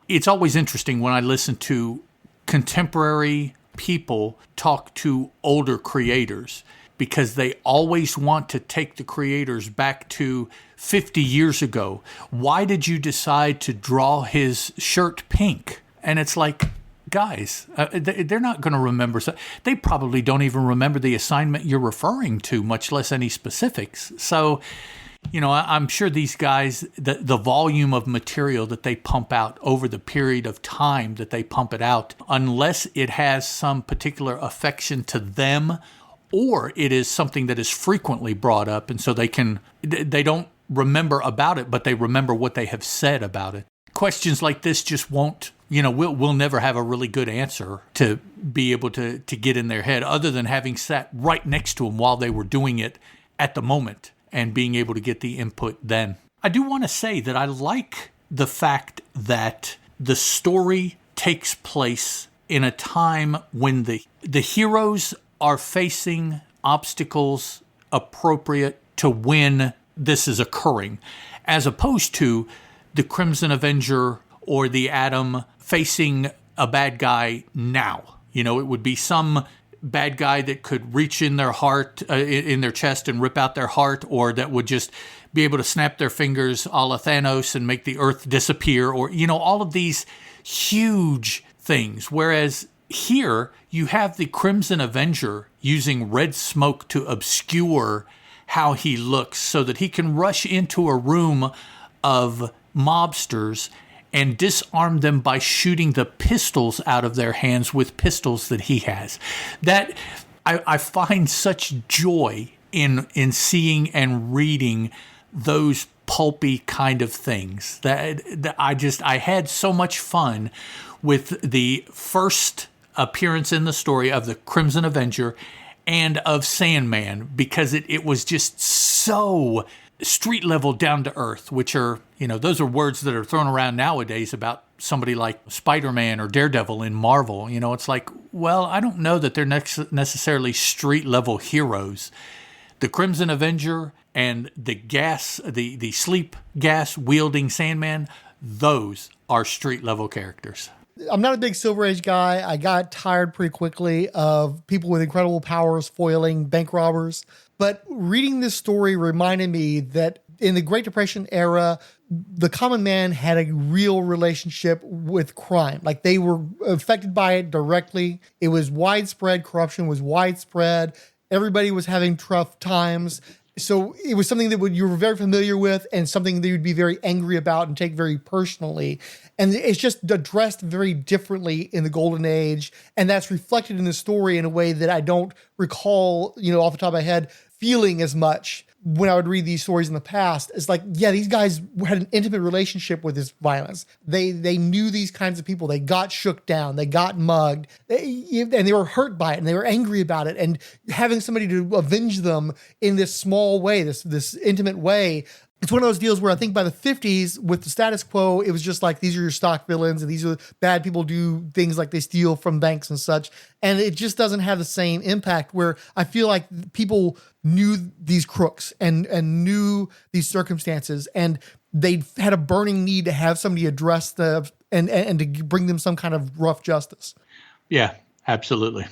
It's always interesting when I listen to contemporary people talk to older creators. because they always want to take the creators back to 50 years ago. Why did you decide to draw his shirt pink? And it's like, guys, they're not going to remember. They probably don't even remember the assignment you're referring to, much less any specifics. So, I'm sure these guys, the volume of material that they pump out over the period of time that they pump it out, unless it has some particular affection to them, or it is something that is frequently brought up, and so they don't remember about it, but they remember what they have said about it. Questions like this just won't, we'll never have a really good answer to be able to get in their head, other than having sat right next to them while they were doing it at the moment and being able to get the input then. I do want to say that I like the fact that the story takes place in a time when the heroes are facing obstacles appropriate to when this is occurring, as opposed to the Crimson Avenger or the Atom facing a bad guy now. It would be some bad guy that could reach in their heart, in their chest and rip out their heart, or that would just be able to snap their fingers a la Thanos and make the earth disappear, or, all of these huge things. Whereas here you have the Crimson Avenger using red smoke to obscure how he looks so that he can rush into a room of mobsters and disarm them by shooting the pistols out of their hands with pistols that he has. That I find such joy in seeing and reading those pulpy kind of things. That I had so much fun with the first appearance in the story of the Crimson Avenger and of Sandman, because it was just so street level, down to earth, which are, those are words that are thrown around nowadays about somebody like Spider-Man or Daredevil in Marvel. It's like, well, I don't know that they're necessarily street level heroes. The Crimson Avenger and the sleep gas wielding Sandman, those are street level characters. I'm not a big Silver Age guy. I got tired pretty quickly of people with incredible powers foiling bank robbers. But reading this story reminded me that in the Great Depression era, the common man had a real relationship with crime. Like, they were affected by it directly. It was widespread. Corruption was widespread. Everybody was having tough times. So it was something that you were very familiar with, and something that you'd be very angry about and take very personally. And it's just addressed very differently in the Golden Age. And that's reflected in the story in a way that I don't recall, off the top of my head, feeling as much when I would read these stories in the past. It's like, yeah, these guys had an intimate relationship with this violence. They knew these kinds of people. They got shook down. They got mugged. And they were hurt by it, and they were angry about it. And having somebody to avenge them in this small way, this intimate way, it's one of those deals where I think by the 50s, with the status quo, it was just like, these are your stock villains, and these are bad people do things like they steal from banks and such. And it just doesn't have the same impact, where I feel like people knew these crooks and knew these circumstances, and they had a burning need to have somebody address and to bring them some kind of rough justice. Yeah, absolutely.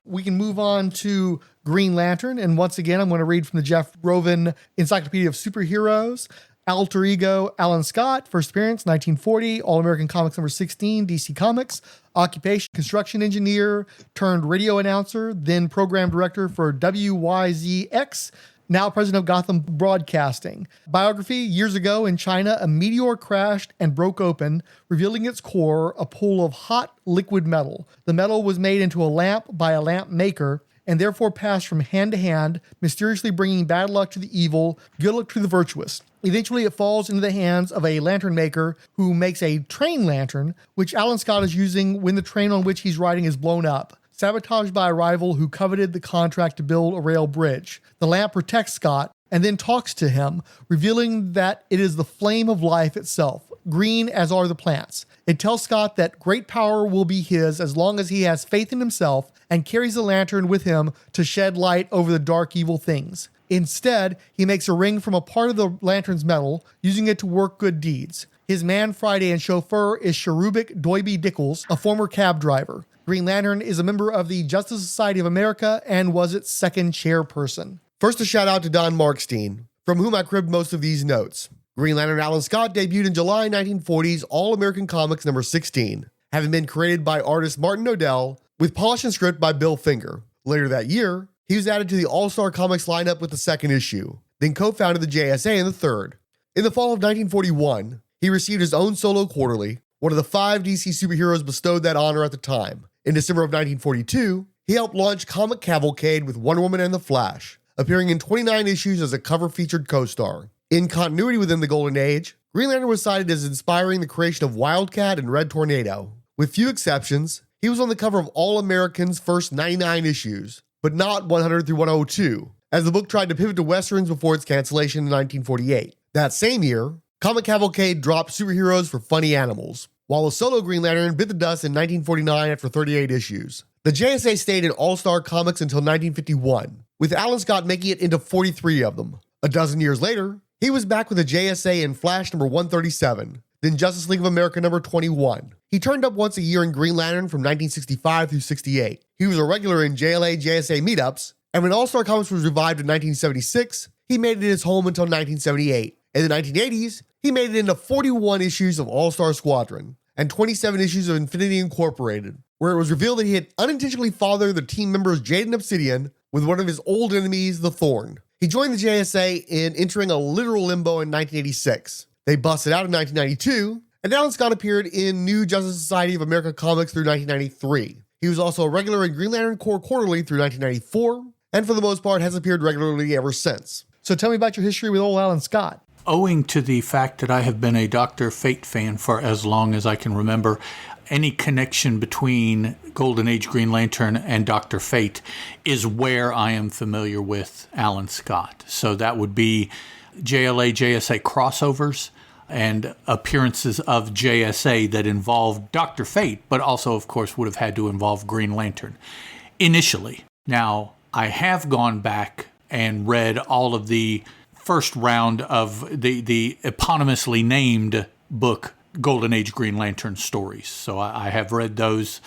We can move on to Green Lantern. And once again, I'm going to read from the Jeff Rovin Encyclopedia of Superheroes. Alter Ego, Alan Scott, first appearance, 1940, All-American Comics number 16, DC Comics. Occupation, construction engineer, turned radio announcer, then program director for WYZX, now president of Gotham Broadcasting. Biography: years ago in China, a meteor crashed and broke open, revealing its core, a pool of hot liquid metal. The metal was made into a lamp by a lamp maker, and therefore passed from hand to hand, mysteriously bringing bad luck to the evil, good luck to the virtuous. Eventually, it falls into the hands of a lantern maker who makes a train lantern, which Alan Scott is using when the train on which he's riding is blown up, sabotaged by a rival who coveted the contract to build a rail bridge. The lamp protects Scott, and then talks to him, revealing that it is the flame of life itself, green as are the plants. It tells Scott that great power will be his as long as he has faith in himself and carries the lantern with him to shed light over the dark evil things. Instead, he makes a ring from a part of the lantern's metal, using it to work good deeds. His man Friday and chauffeur is Cherubic Doiby Dickles, a former cab driver. Green Lantern is a member of the Justice Society of America and was its second chairperson. First, a shout out to Don Markstein, from whom I cribbed most of these notes. Green Lantern Alan Scott debuted in July 1940's All-American Comics number 16, having been created by artist Martin Nodell, with polish and script by Bill Finger. Later that year, he was added to the All-Star Comics lineup with the second issue, then co-founded the JSA in the third. In the fall of 1941, he received his own solo quarterly, one of the 5 DC superheroes bestowed that honor at the time. In December of 1942, he helped launch Comic Cavalcade with Wonder Woman and The Flash, appearing in 29 issues as a cover-featured co-star. In continuity within the Golden Age, Green Lantern was cited as inspiring the creation of Wildcat and Red Tornado. With few exceptions, he was on the cover of All American's first 99 issues, but not 100 through 102, as the book tried to pivot to Westerns before its cancellation in 1948. That same year, Comic Cavalcade dropped Superheroes for Funny Animals, while the solo Green Lantern bit the dust in 1949 after 38 issues. The JSA stayed in All-Star Comics until 1951, with Alan Scott making it into 43 of them. A dozen years later, he was back with the JSA in Flash number 137, then Justice League of America number 21. He turned up once a year in Green Lantern from 1965 through 68. He was a regular in JLA JSA meetups, and when All-Star Comics was revived in 1976, he made it his home until 1978. In the 1980s, he made it into 41 issues of All-Star Squadron and 27 issues of Infinity Incorporated, where it was revealed that he had unintentionally fathered the team members Jade and Obsidian with one of his old enemies, the Thorn. He joined the JSA in entering a literal limbo in 1986. They busted out in 1992, and Alan Scott appeared in New Justice Society of America comics through 1993. He was also a regular in Green Lantern Corps Quarterly through 1994, and for the most part has appeared regularly ever since. So tell me about your history with old Alan Scott. Owing to the fact that I have been a Dr. Fate fan for as long as I can remember, any connection between Golden Age Green Lantern and Dr. Fate is where I am familiar with Alan Scott. So that would be JLA, JSA crossovers and appearances of JSA that involved Dr. Fate, but also, of course, would have had to involve Green Lantern initially. Now, I have gone back and read all of the first round of the eponymously named book, Golden Age Green Lantern stories. So I have read those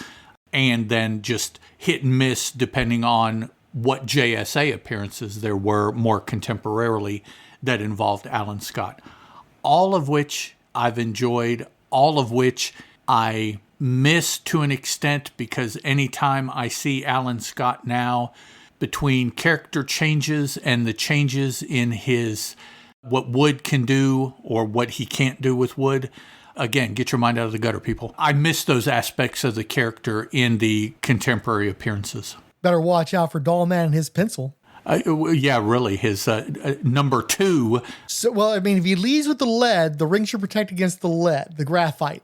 and then just hit and miss depending on what JSA appearances there were more contemporarily that involved Alan Scott. All of which I've enjoyed, all of which I miss to an extent because anytime I see Alan Scott now, between character changes and the changes in his what Wood can do or what he can't do with Wood, again, get your mind out of the gutter, people. I miss those aspects of the character in the contemporary appearances. Better watch out for Dollman and his pencil. Yeah, really. His number 2. So, well, I mean, if he leaves with the lead, the ring should protect against the lead, the graphite.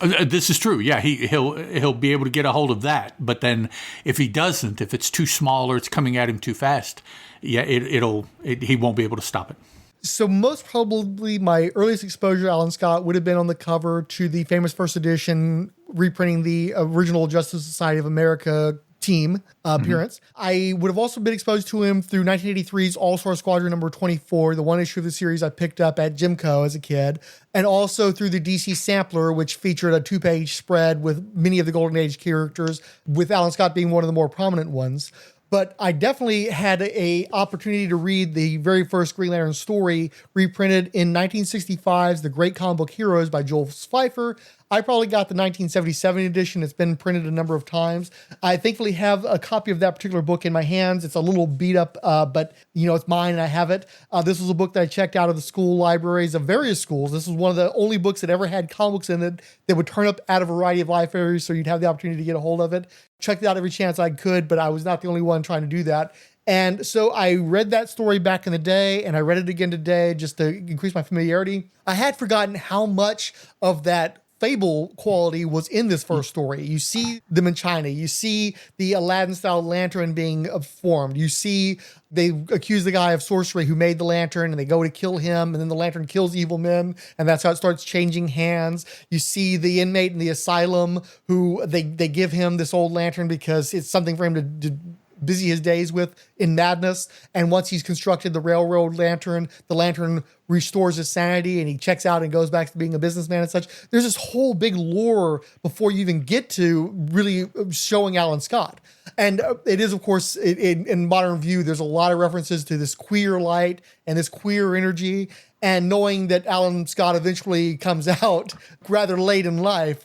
This is true. Yeah, he'll be able to get a hold of that. But then if he doesn't, if it's too small or it's coming at him too fast, yeah, he won't be able to stop it. So most probably my earliest exposure to Alan Scott would have been on the cover to the famous first edition, reprinting the original Justice Society of America team appearance. I would have also been exposed to him through 1983's All-Star Squadron number 24, the one issue of the series I picked up at Jimco as a kid, and also through the DC Sampler, which featured a 2-page spread with many of the Golden Age characters, with Alan Scott being one of the more prominent ones. But I definitely had an opportunity to read the very first Green Lantern story, reprinted in 1965's The Great Comic Book Heroes by Joel Pfeiffer. I probably got the 1977 edition. It's been printed a number of times. I thankfully have a copy of that particular book in my hands. It's a little beat up, but it's mine and I have it. This was a book that I checked out of the school libraries of various schools. This was one of the only books that ever had comic books in it that would turn up at a variety of libraries, so you'd have the opportunity to get a hold of it. Checked it out every chance I could, but I was not the only one trying to do that. And so I read that story back in the day, and I read it again today just to increase my familiarity. I had forgotten how much of that fable quality was in this first story. You see them in China. You see the Aladdin-style lantern being formed. You see they accuse the guy of sorcery who made the lantern, and they go to kill him, and then the lantern kills evil men, and that's how it starts changing hands. You see the inmate in the asylum who they give him this old lantern because it's something for him to busy his days with in madness. And once he's constructed the railroad lantern, the lantern restores his sanity and he checks out and goes back to being a businessman and such. There's this whole big lore before you even get to really showing Alan Scott. And it is, of course, in modern view, there's a lot of references to this queer light and this queer energy. And knowing that Alan Scott eventually comes out rather late in life,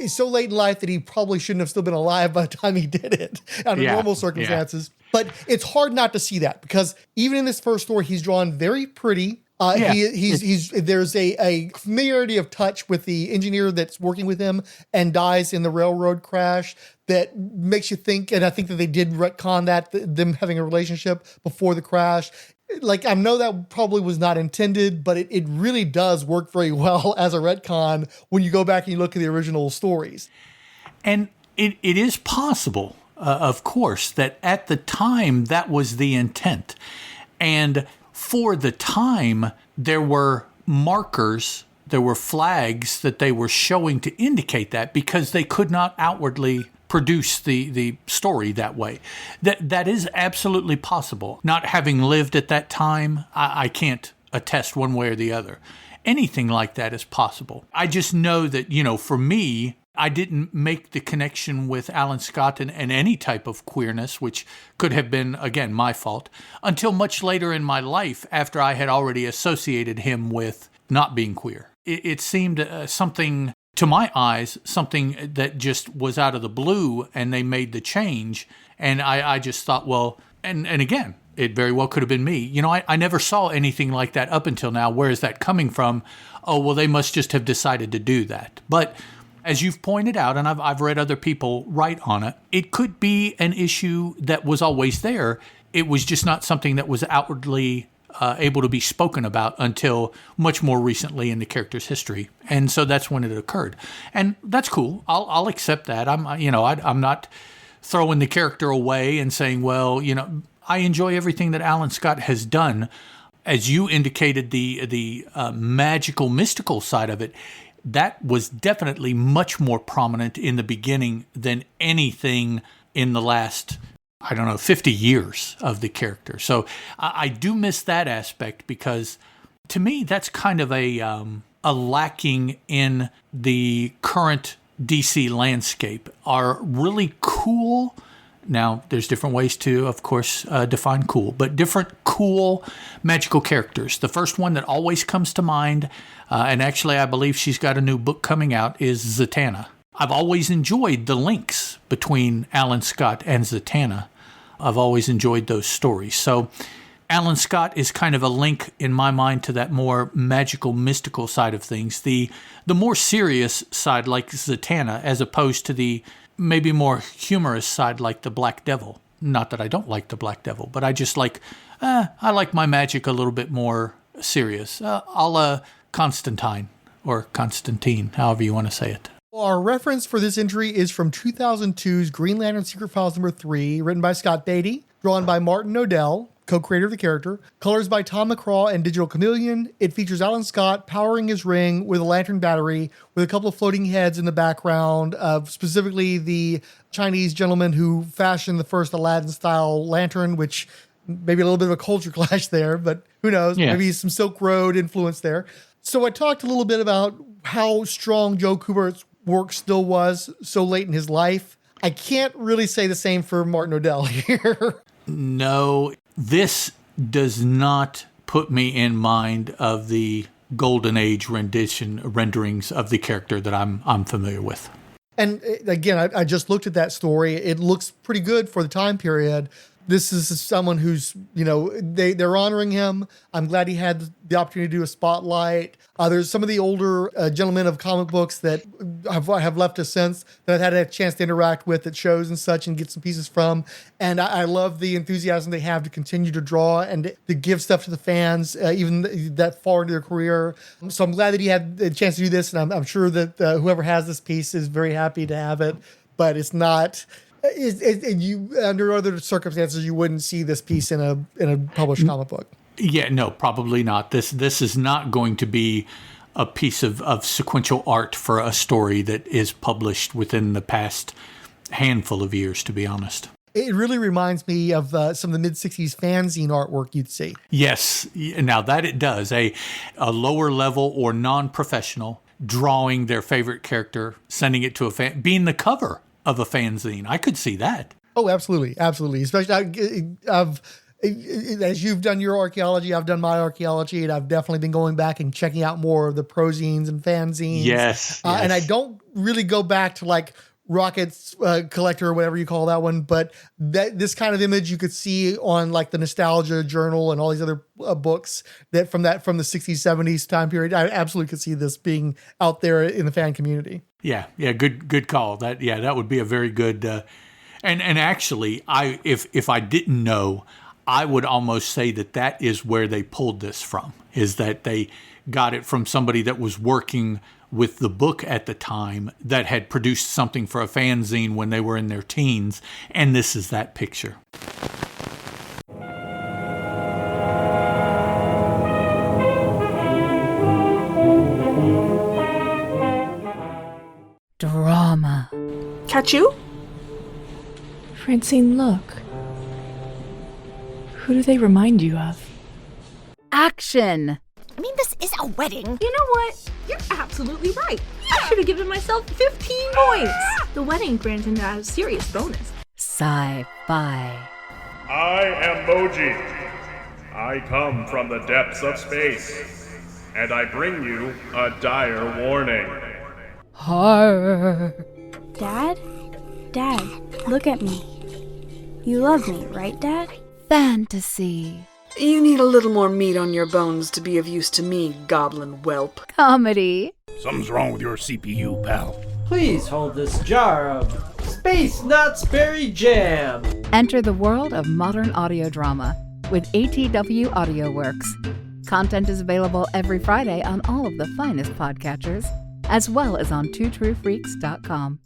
so late in life that he probably shouldn't have still been alive by the time he did it under normal circumstances. But it's hard not to see that because even in this first story, he's drawn very pretty. There's a familiarity of touch with the engineer that's working with him and dies in the railroad crash that makes you think, and I think that they did retcon that, them having a relationship before the crash. Like, I know that probably was not intended, but it really does work very well as a retcon when you go back and you look at the original stories. And it is possible, of course, that at the time that was the intent. And for the time, there were markers, there were flags that they were showing to indicate that because they could not outwardly produce the story that way. That is absolutely possible. Not having lived at that time, I can't attest one way or the other. Anything like that is possible. I just know that, for me, I didn't make the connection with Alan Scott and any type of queerness, which could have been, again, my fault, until much later in my life after I had already associated him with not being queer. It seemed something, to my eyes, something that just was out of the blue, and they made the change. And I just thought, well, and again, it very well could have been me. I never saw anything like that up until now. Where is that coming from? Oh, well, they must just have decided to do that. But as you've pointed out, and I've read other people write on it, it could be an issue that was always there. It was just not something that was outwardly able to be spoken about until much more recently in the character's history, and so that's when it occurred, and that's cool. I'll accept that. I'm not throwing the character away and saying, well, I enjoy everything that Alan Scott has done. As you indicated, the magical, mystical side of it, that was definitely much more prominent in the beginning than anything in the last 50 years of the character. So I do miss that aspect because to me, that's kind of a lacking in the current DC landscape. Are really cool. Now, there's different ways to, of course, define cool, but different cool magical characters. The first one that always comes to mind, and actually I believe she's got a new book coming out, is Zatanna. I've always enjoyed the links between Alan Scott and Zatanna. I've always enjoyed those stories. So Alan Scott is kind of a link in my mind to that more magical, mystical side of things. The more serious side, like Zatanna, as opposed to the maybe more humorous side, like the Black Devil. Not that I don't like the Black Devil, but I just like, I like my magic a little bit more serious. A la Constantine, or Constantine, however you want to say it. Our reference for this entry is from 2002's Green Lantern Secret Files #3, written by Scott Beatty, drawn by Martin Nodell, co-creator of the character, colors by Tom McCraw and Digital Chameleon. It features Alan Scott powering his ring with a lantern battery with a couple of floating heads in the background, specifically the Chinese gentleman who fashioned the first Aladdin-style lantern, which maybe a little bit of a culture clash there, but who knows? Yeah. Maybe some Silk Road influence there. So I talked a little bit about how strong Joe Kubert's work still was so late in his life. I can't really say the same for Martin Nodell here. No, this does not put me in mind of the Golden Age renderings of the character that I'm familiar with. And again, I just looked at that story. It looks pretty good for the time period. This is someone who's, they're honoring him. I'm glad he had the opportunity to do a spotlight. There's some of the older gentlemen of comic books that have left us since that I've had a chance to interact with at shows and such and get some pieces from. And I love the enthusiasm they have to continue to draw and to give stuff to the fans, even that far into their career. So I'm glad that he had the chance to do this, and I'm sure that whoever has this piece is very happy to have it. But it's not. You under other circumstances, you wouldn't see this piece in a published comic book. Yeah, no, probably not. This is not going to be a piece of sequential art for a story that is published within the past handful of years, to be honest. It really reminds me of some of the mid-'60s fanzine artwork you'd see. Yes, now that it does. A lower level or non-professional drawing their favorite character, sending it to a fan, being the cover of a fanzine. I could see that. Oh, absolutely. Absolutely. Especially, as you've done your archaeology, I've done my archaeology, and I've definitely been going back and checking out more of the prozines and fanzines. Yes. And I don't really go back to like Rocket's Collector or whatever you call that one, but this kind of image you could see on like the Nostalgia Journal and all these other books that from the 60s, 70s time period. I absolutely could see this being out there in the fan community. Yeah, good call. That would be a very good. And actually, if I didn't know, I would almost say that is where they pulled this from. Is that they got it from somebody that was working with the book at the time that had produced something for a fanzine when they were in their teens, and this is that picture. Drama. Catch you? Francine, look. Who do they remind you of? Action! I mean, this is a wedding. You know what? You're absolutely right. I should have given myself 15 points. The wedding granted a serious bonus. Sci-fi. I am Moji. I come from the depths of space, and I bring you a dire warning. Horror. Dad? Dad, look at me. You love me, right, Dad? Fantasy. You need a little more meat on your bones to be of use to me, goblin whelp. Comedy. Something's wrong with your CPU, pal. Please hold this jar of Space Nuts Berry Jam. Enter the world of modern audio drama with ATW Audio Works. Content is available every Friday on all of the finest podcatchers, as well as on twotruefreaks.com.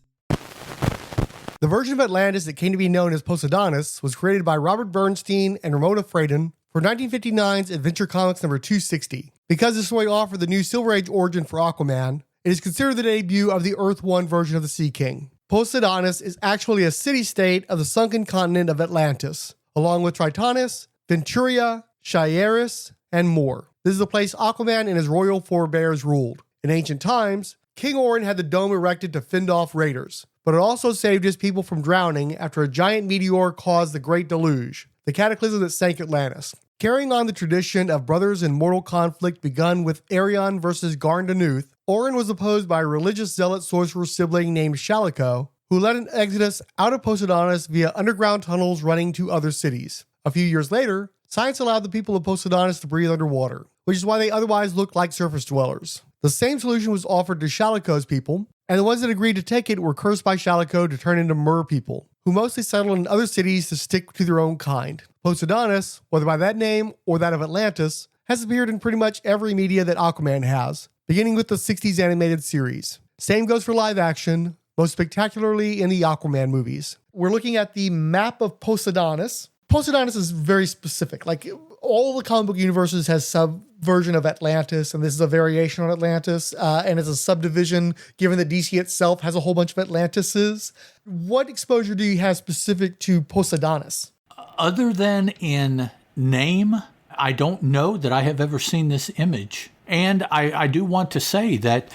The version of Atlantis that came to be known as Poseidonis was created by Robert Bernstein and Ramona Fradon for 1959's Adventure Comics number 260. Because this story offered the new Silver Age origin for Aquaman, it is considered the debut of the Earth 1 version of the Sea King. Poseidonis is actually a city-state of the sunken continent of Atlantis, along with Tritonis, Venturia, Shieris, and more. This is the place Aquaman and his royal forebears ruled. In ancient times, King Orin had the dome erected to fend off raiders, but it also saved his people from drowning after a giant meteor caused the Great Deluge, the cataclysm that sank Atlantis. Carrying on the tradition of brothers in mortal conflict begun with Arion versus Garndanuth, Orin was opposed by a religious zealot sorcerer sibling named Shalico, who led an exodus out of Poseidonis via underground tunnels running to other cities. A few years later, science allowed the people of Poseidonis to breathe underwater, which is why they otherwise looked like surface dwellers. The same solution was offered to Shalico's people, and the ones that agreed to take it were cursed by Shalico to turn into mer people, who mostly settled in other cities to stick to their own kind. Poseidonis, whether by that name or that of Atlantis, has appeared in pretty much every media that Aquaman has, beginning with the 60s animated series. Same goes for live action, most spectacularly in the Aquaman movies. We're looking at the map of Poseidonis. Poseidonis is very specific. Like all the comic book universes has subversion of Atlantis, and this is a variation on Atlantis, and it's a subdivision given that DC itself has a whole bunch of Atlantises. What exposure do you have specific to Poseidonis? Other than in name, I don't know that I have ever seen this image. And I do want to say that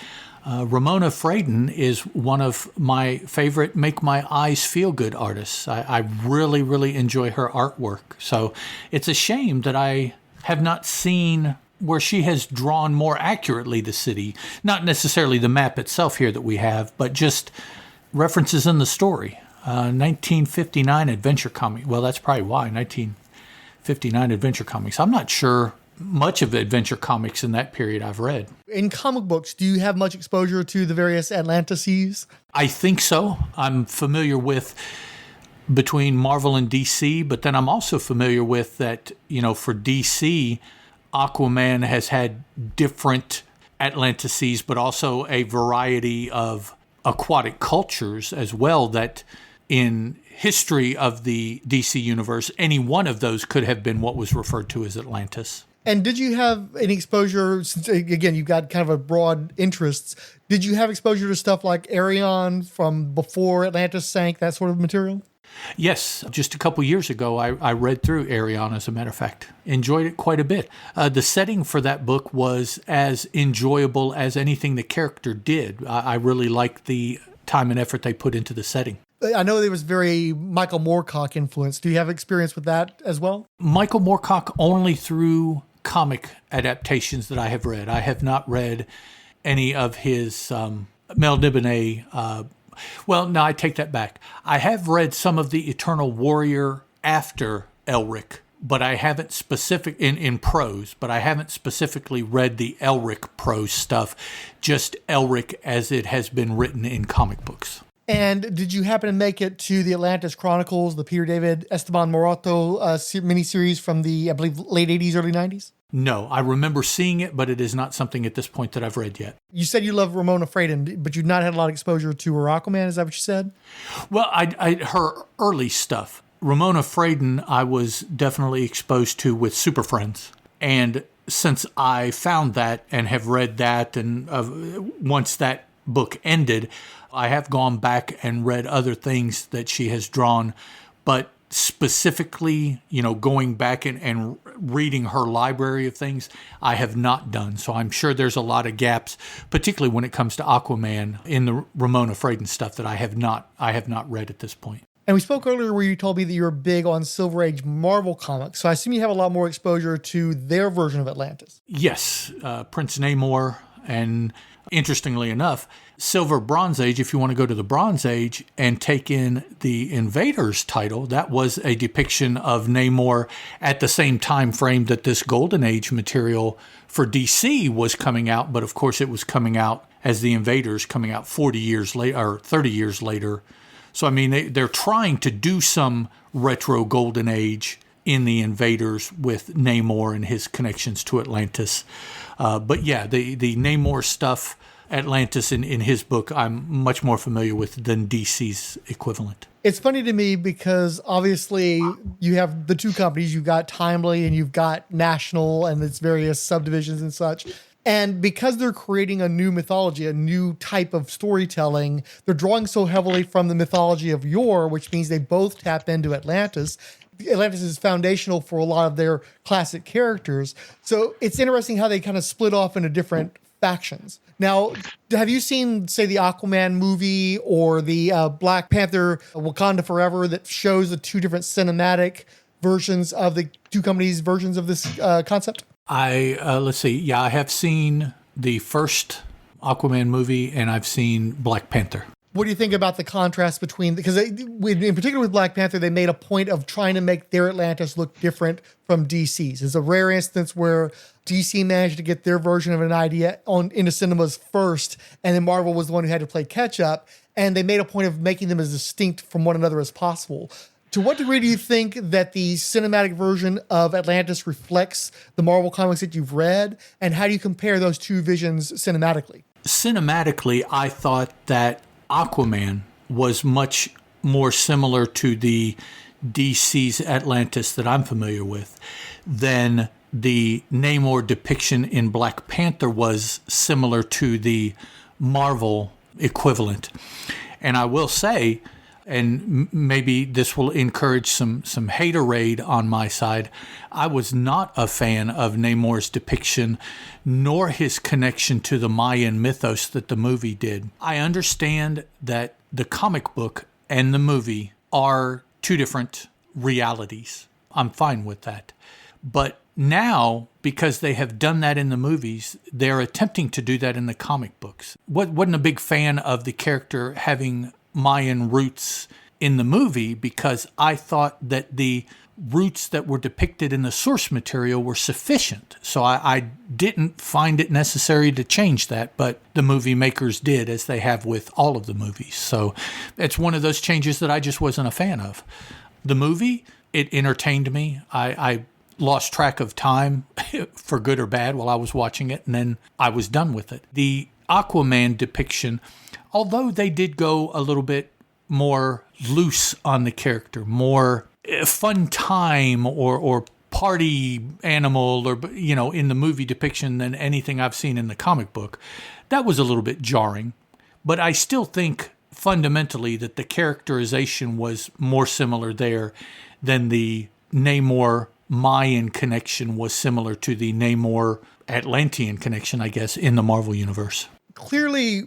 Ramona Fradon is one of my favorite Make My Eyes Feel Good artists. I really, really enjoy her artwork. So it's a shame that I have not seen where she has drawn more accurately the city. Not necessarily the map itself here that we have, but just references in the story. 1959 Adventure Comics. Well, that's probably why, 1959 Adventure Comics. I'm not sure much of the adventure comics in that period I've read. In comic books, do you have much exposure to the various Atlantices? I think so. I'm familiar with between Marvel and DC, but then I'm also familiar with that, for DC, Aquaman has had different Atlantices, but also a variety of aquatic cultures as well, that in history of the DC universe, any one of those could have been what was referred to as Atlantis. And did you have any exposure, since again, you've got kind of a broad interests, did you have exposure to stuff like Arion from before Atlantis sank, that sort of material? Yes, just a couple years ago, I read through Arion, as a matter of fact. Enjoyed it quite a bit. The setting for that book was as enjoyable as anything the character did. I really liked the time and effort they put into the setting. I know there was very Michael Moorcock influence. Do you have experience with that as well? Michael Moorcock only through comic adaptations that I have read. I have not read any of his Mel Dibonnet. Well, no, I take that back. I have read some of the Eternal Warrior after Elric, but I haven't in prose, but I haven't specifically read the Elric prose stuff, just Elric as it has been written in comic books. And did you happen to make it to the Atlantis Chronicles, the Peter David Esteban Morato miniseries from the, I believe, late 80s, early 90s? No, I remember seeing it, but it is not something at this point that I've read yet. You said you love Ramona Fradon, but you've not had a lot of exposure to her Aquaman. Is that what you said? Well, her early stuff. Ramona Fradon, I was definitely exposed to with Super Friends. And since I found that and have read that, and once that book ended, I have gone back and read other things that she has drawn, but specifically, going back and reading her library of things, I have not done. So I'm sure there's a lot of gaps, particularly when it comes to Aquaman in the Ramona Fradon stuff that I have not read at this point. And we spoke earlier where you told me that you're big on Silver Age Marvel comics. So I assume you have a lot more exposure to their version of Atlantis. Yes, Prince Namor, and interestingly enough, Silver Bronze Age, if you want to go to the Bronze Age and take in the Invaders title, that was a depiction of Namor at the same time frame that this Golden Age material for DC was coming out, but of course it was coming out as the Invaders, coming out 40 years later, or 30 years later. So, I mean, they're trying to do some retro Golden Age in the Invaders with Namor and his connections to Atlantis. But yeah, the Namor stuff, Atlantis in his book, I'm much more familiar with than DC's equivalent. It's funny to me because obviously you have the two companies, you've got Timely and you've got National and its various subdivisions and such. And because they're creating a new mythology, a new type of storytelling, they're drawing so heavily from the mythology of yore, which means they both tap into Atlantis. Atlantis is foundational for a lot of their classic characters. So it's interesting how they kind of split off into different factions. Now, have you seen, say, the Aquaman movie or the Black Panther Wakanda Forever that shows the two different cinematic versions of the two companies' versions of this concept? Let's see. Yeah, I have seen the first Aquaman movie and I've seen Black Panther. What do you think about the contrast between, because in particular with Black Panther, they made a point of trying to make their Atlantis look different from DC's. It's a rare instance where DC managed to get their version of an idea into cinemas first, and then Marvel was the one who had to play catch up, and they made a point of making them as distinct from one another as possible. To what degree do you think that the cinematic version of Atlantis reflects the Marvel comics that you've read, and how do you compare those two visions cinematically? Cinematically, I thought that Aquaman was much more similar to the DC's Atlantis that I'm familiar with than the Namor depiction in Black Panther was similar to the Marvel equivalent. And I will say, and maybe this will encourage some haterade on my side, I was not a fan of Namor's depiction, nor his connection to the Mayan mythos that the movie did. I understand that the comic book and the movie are two different realities. I'm fine with that. But now, because they have done that in the movies, they're attempting to do that in the comic books. Wasn't a big fan of the character having Mayan roots in the movie because I thought that the roots that were depicted in the source material were sufficient. So I didn't find it necessary to change that, but the movie makers did, as they have with all of the movies. So it's one of those changes that I just wasn't a fan of. The movie, it entertained me. I lost track of time for good or bad while I was watching it, and then I was done with it. The Aquaman depiction, although they did go a little bit more loose on the character, more fun time or party animal, or, you know, in the movie depiction than anything I've seen in the comic book, that was a little bit jarring. But I still think fundamentally that the characterization was more similar there than the Namor Mayan connection was similar to the Namor Atlantean connection, I guess, in the Marvel Universe. Clearly,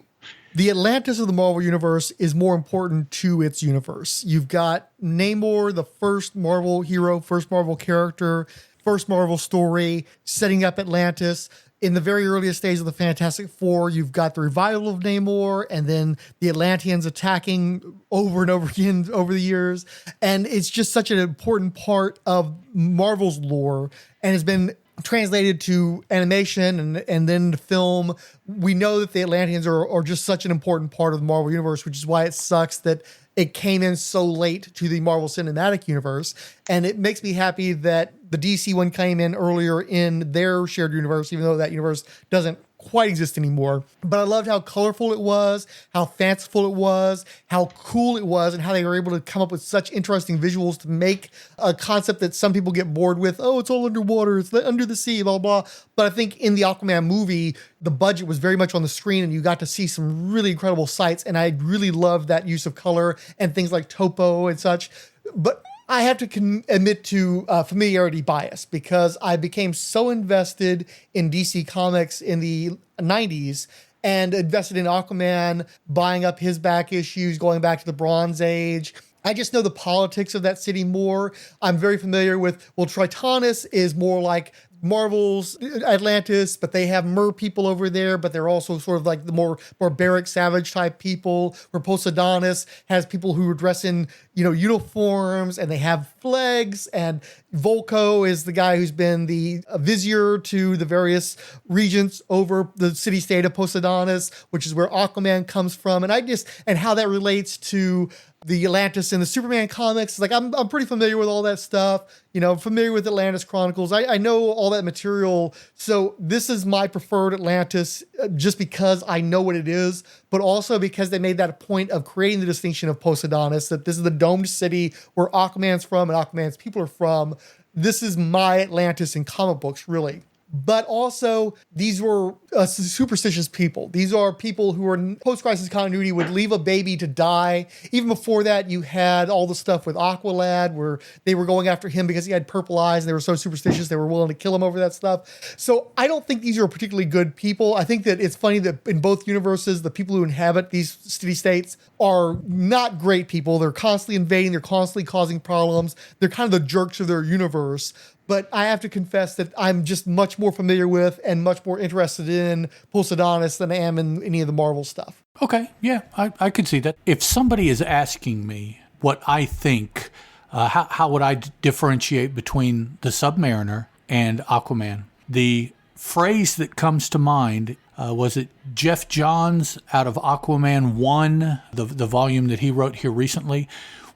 the Atlantis of the Marvel Universe is more important to its universe. You've got Namor, the first Marvel hero, first Marvel character, first Marvel story, setting up Atlantis. In the very earliest days of the Fantastic Four, you've got the revival of Namor, and then the Atlanteans attacking over and over again over the years. And it's just such an important part of Marvel's lore, and has been translated to animation and then to film. We know that the Atlanteans are just such an important part of the Marvel Universe, which is why it sucks that it came in so late to the Marvel Cinematic Universe. And it makes me happy that the DC one came in earlier in their shared universe, even though that universe doesn't quite exist anymore. But I loved how colorful it was, how fanciful it was, how cool it was, and how they were able to come up with such interesting visuals to make a concept that some people get bored with. Oh, it's all underwater, it's under the sea, blah, blah. But I think in the Aquaman movie, the budget was very much on the screen, and you got to see some really incredible sights. And I really loved that use of color and things like topo and such. But I have to admit to familiarity bias, because I became so invested in DC Comics in the 90s and invested in Aquaman, buying up his back issues, going back to the Bronze Age. I just know the politics of that city more. I'm very familiar with, well, Tritonus is more like Marvel's Atlantis, but they have mer people over there, but they're also sort of like the more barbaric, savage type people. Where Poseidonis has people who are dressed in, uniforms, and they have flags. And Volko is the guy who's been the vizier to the various regents over the city-state of Poseidonis, which is where Aquaman comes from. And how that relates to the Atlantis in the Superman comics. Like, I'm pretty familiar with all that stuff. Familiar with Atlantis Chronicles. I know all that material. So this is my preferred Atlantis, just because I know what it is, but also because they made that a point of creating the distinction of Poseidonis, that this is the domed city where Aquaman's from and Aquaman's people are from. This is my Atlantis in comic books, really. But also, these were superstitious people. These are people who are post-crisis continuity, would leave a baby to die. Even before that, you had all the stuff with Aqualad, where they were going after him because he had purple eyes, and they were so superstitious they were willing to kill him over that stuff. So I don't think these are particularly good people. I think that it's funny that in both universes, the people who inhabit these city-states are not great people. They're constantly invading. They're constantly causing problems. They're kind of the jerks of their universe. But I have to confess that I'm just much more familiar with and much more interested in Poseidonis than I am in any of the Marvel stuff. Okay, yeah, I could see that. If somebody is asking me what I think, how would I differentiate between the Submariner and Aquaman, the phrase that comes to mind, was it Jeff Johns out of Aquaman 1, the volume that he wrote here recently,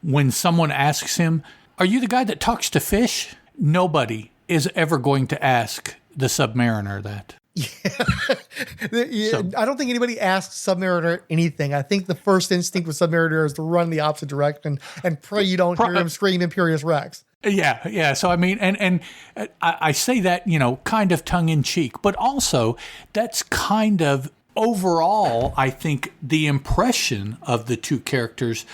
when someone asks him, "Are you the guy that talks to fish?" Nobody is ever going to ask the Submariner that. So, I don't think anybody asks Submariner anything. I think the first instinct with Submariner is to run the opposite direction and pray you don't hear him scream Imperious Rex. Yeah. So, I mean, and I say that, kind of tongue in cheek, but also that's kind of overall, I think, the impression of the two characters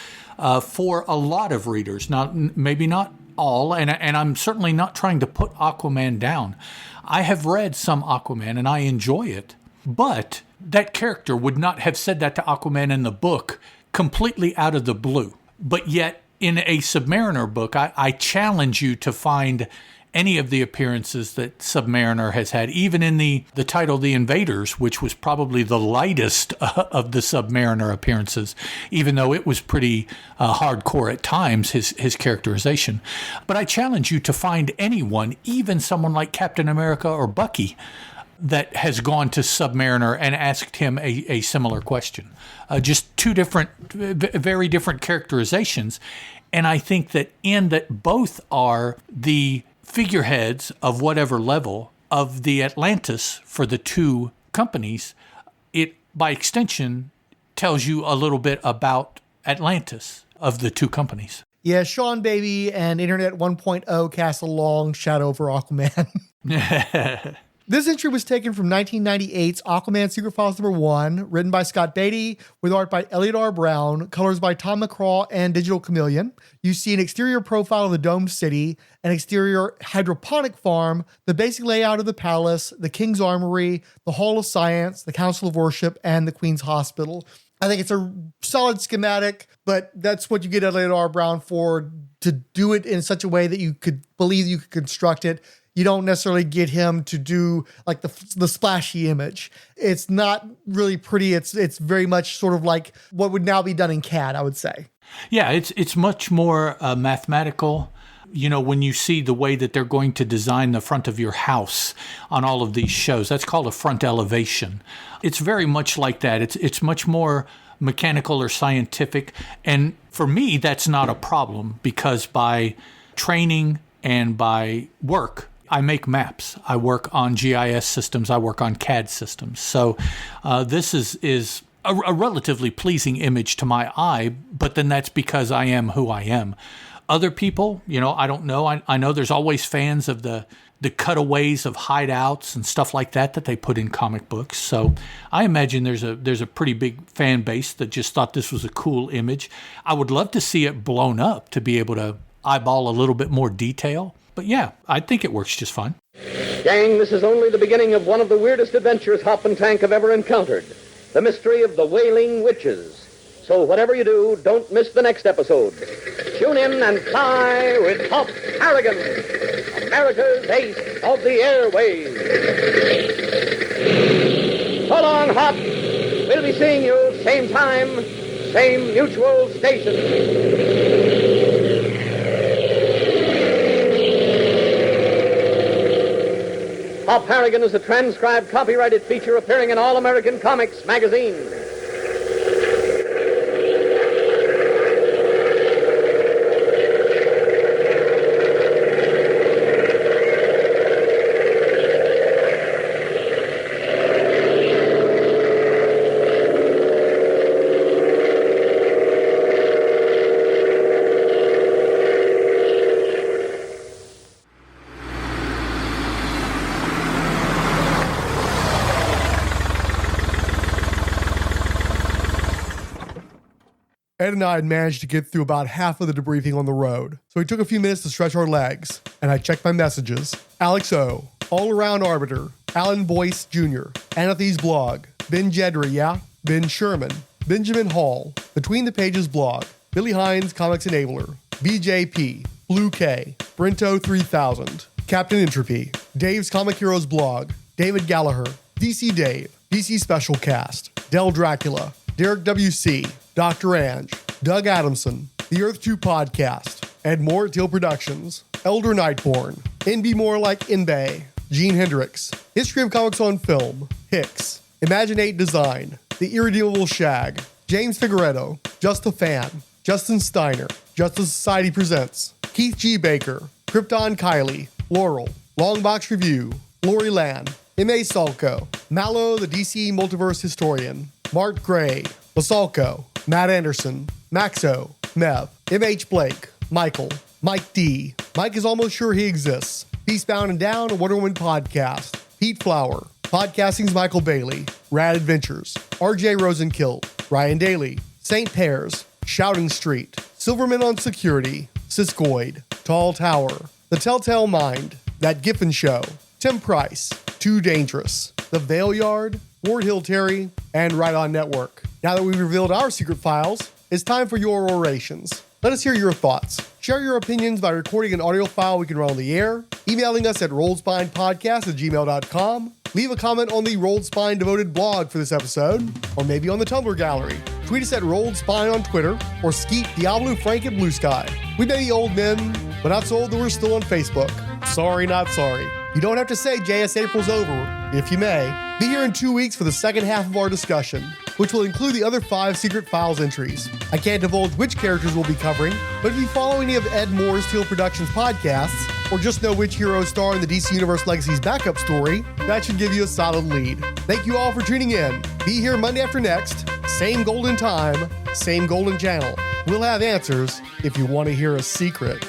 for a lot of readers. Maybe not all, and I'm certainly not trying to put Aquaman down. I have read some Aquaman and I enjoy it, but that character would not have said that to Aquaman in the book completely out of the blue. But yet in a Submariner book, I challenge you to find any of the appearances that Submariner has had, even in the title The Invaders, which was probably the lightest of the Submariner appearances, even though it was pretty hardcore at times, his characterization. But I challenge you to find anyone, even someone like Captain America or Bucky, that has gone to Submariner and asked him a similar question. Just two very different characterizations. And I think that both are the figureheads of whatever level of the Atlantis for the two companies, it, by extension, tells you a little bit about Atlantis of the two companies. Yeah, Sean Baby and Internet 1.0 cast a long shadow over Aquaman. This entry was taken from 1998's Aquaman Secret Files #1, written by Scott Beatty, with art by Eliot R. Brown, colors by Tom McCraw and Digital Chameleon. You see an exterior profile of the domed city, an exterior hydroponic farm, the basic layout of the palace, the King's Armory, the Hall of Science, the Council of Worship, and the Queen's Hospital. I think it's a solid schematic, but that's what you get Eliot R. Brown for, to do it in such a way that you could believe you could construct it. You don't necessarily get him to do like the splashy image. It's not really pretty. It's very much sort of like what would now be done in CAD, I would say. Yeah, it's much more mathematical. You know, when you see the way that they're going to design the front of your house on all of these shows, that's called a front elevation. It's very much like that. It's much more mechanical or scientific. And for me, that's not a problem, because by training and by work, I make maps. I work on GIS systems. I work on CAD systems. So this is a relatively pleasing image to my eye, but then that's because I am who I am. Other people, you know, I don't know. I know there's always fans of the cutaways of hideouts and stuff like that they put in comic books. So I imagine there's a pretty big fan base that just thought this was a cool image. I would love to see it blown up to be able to eyeball a little bit more detail. But yeah, I think it works just fine. Gang, this is only the beginning of one of the weirdest adventures Hop and Tank have ever encountered. The mystery of the Wailing Witches. So whatever you do, don't miss the next episode. Tune in and fly with Hop Harrigan, America's ace of the airways. So long, Hop. We'll be seeing you same time, same mutual station. Hop Harrigan is a transcribed, copyrighted feature appearing in All American Comics magazine. Ed and I had managed to get through about half of the debriefing on the road, so we took a few minutes to stretch our legs, and I checked my messages. Alex O., All Around Arbiter, Alan Boyce Jr., Anathy's Blog, Ben Jedry, yeah? Ben Sherman, Benjamin Hall, Between the Pages Blog, Billy Hines Comics Enabler, BJP, Blue K, Brento 3000, Captain Entropy, Dave's Comic Heroes Blog, David Gallagher, DC Dave, DC Special Cast, Del Dracula, Derek W.C., Dr. Ange, Doug Adamson, The Earth 2 Podcast, Ed Moore at Teal Productions, Elder Nightborn, NB More Like Nbay, Gene Hendricks, History of Comics on Film, Hicks, Imaginate Design, The Irredeemable Shag, James Figueredo, Just a Fan, Justin Steiner, Justice Society Presents, Keith G. Baker, Krypton Kylie, Laurel, Longbox Review, Lori Land, M.A. Salko, Mallow the DC Multiverse Historian, Mark Gray, Basalco, Matt Anderson, Maxo, Mev, M.H. Blake, Michael, Mike D. Mike is almost sure he exists. Peacebound and Down, a Wonder Woman podcast. Pete Flower, Podcasting's Michael Bailey, Rad Adventures, R.J. Rosenkill, Ryan Daly, St. Pears, Shouting Street, Silverman on Security, Siskoid, Tall Tower, The Telltale Mind, That Giffen Show, Tim Price, Too Dangerous, The Vale Yard, Ward Hill Terry, and Right On Network. Now that we've revealed our secret files, it's time for your orations. Let us hear your thoughts. Share Share your opinions by recording an audio file we can run on the air, emailing us at rollspinepodcast@gmail.com, leave a comment on the Rolled Spine Devoted blog for this episode, or maybe on the Tumblr gallery. Tweet us at Rolled Spine on Twitter, or skeet Diablo Frank at Blue Sky. We may be old men, but not so old that we're still on Facebook. Sorry, not sorry. You don't have to say JS April's over, if you may. Be here in 2 weeks for the second half of our discussion, which will include the other 5 Secret Files entries. I can't divulge which characters we'll be covering, but if you follow any of Ed Moore's Teal Productions podcasts, or just know which heroes star in the DC Universe Legacies backup story, that should give you a solid lead. Thank you all for tuning in. Be here Monday after next, same golden time, same golden channel. We'll have answers if you want to hear a secret.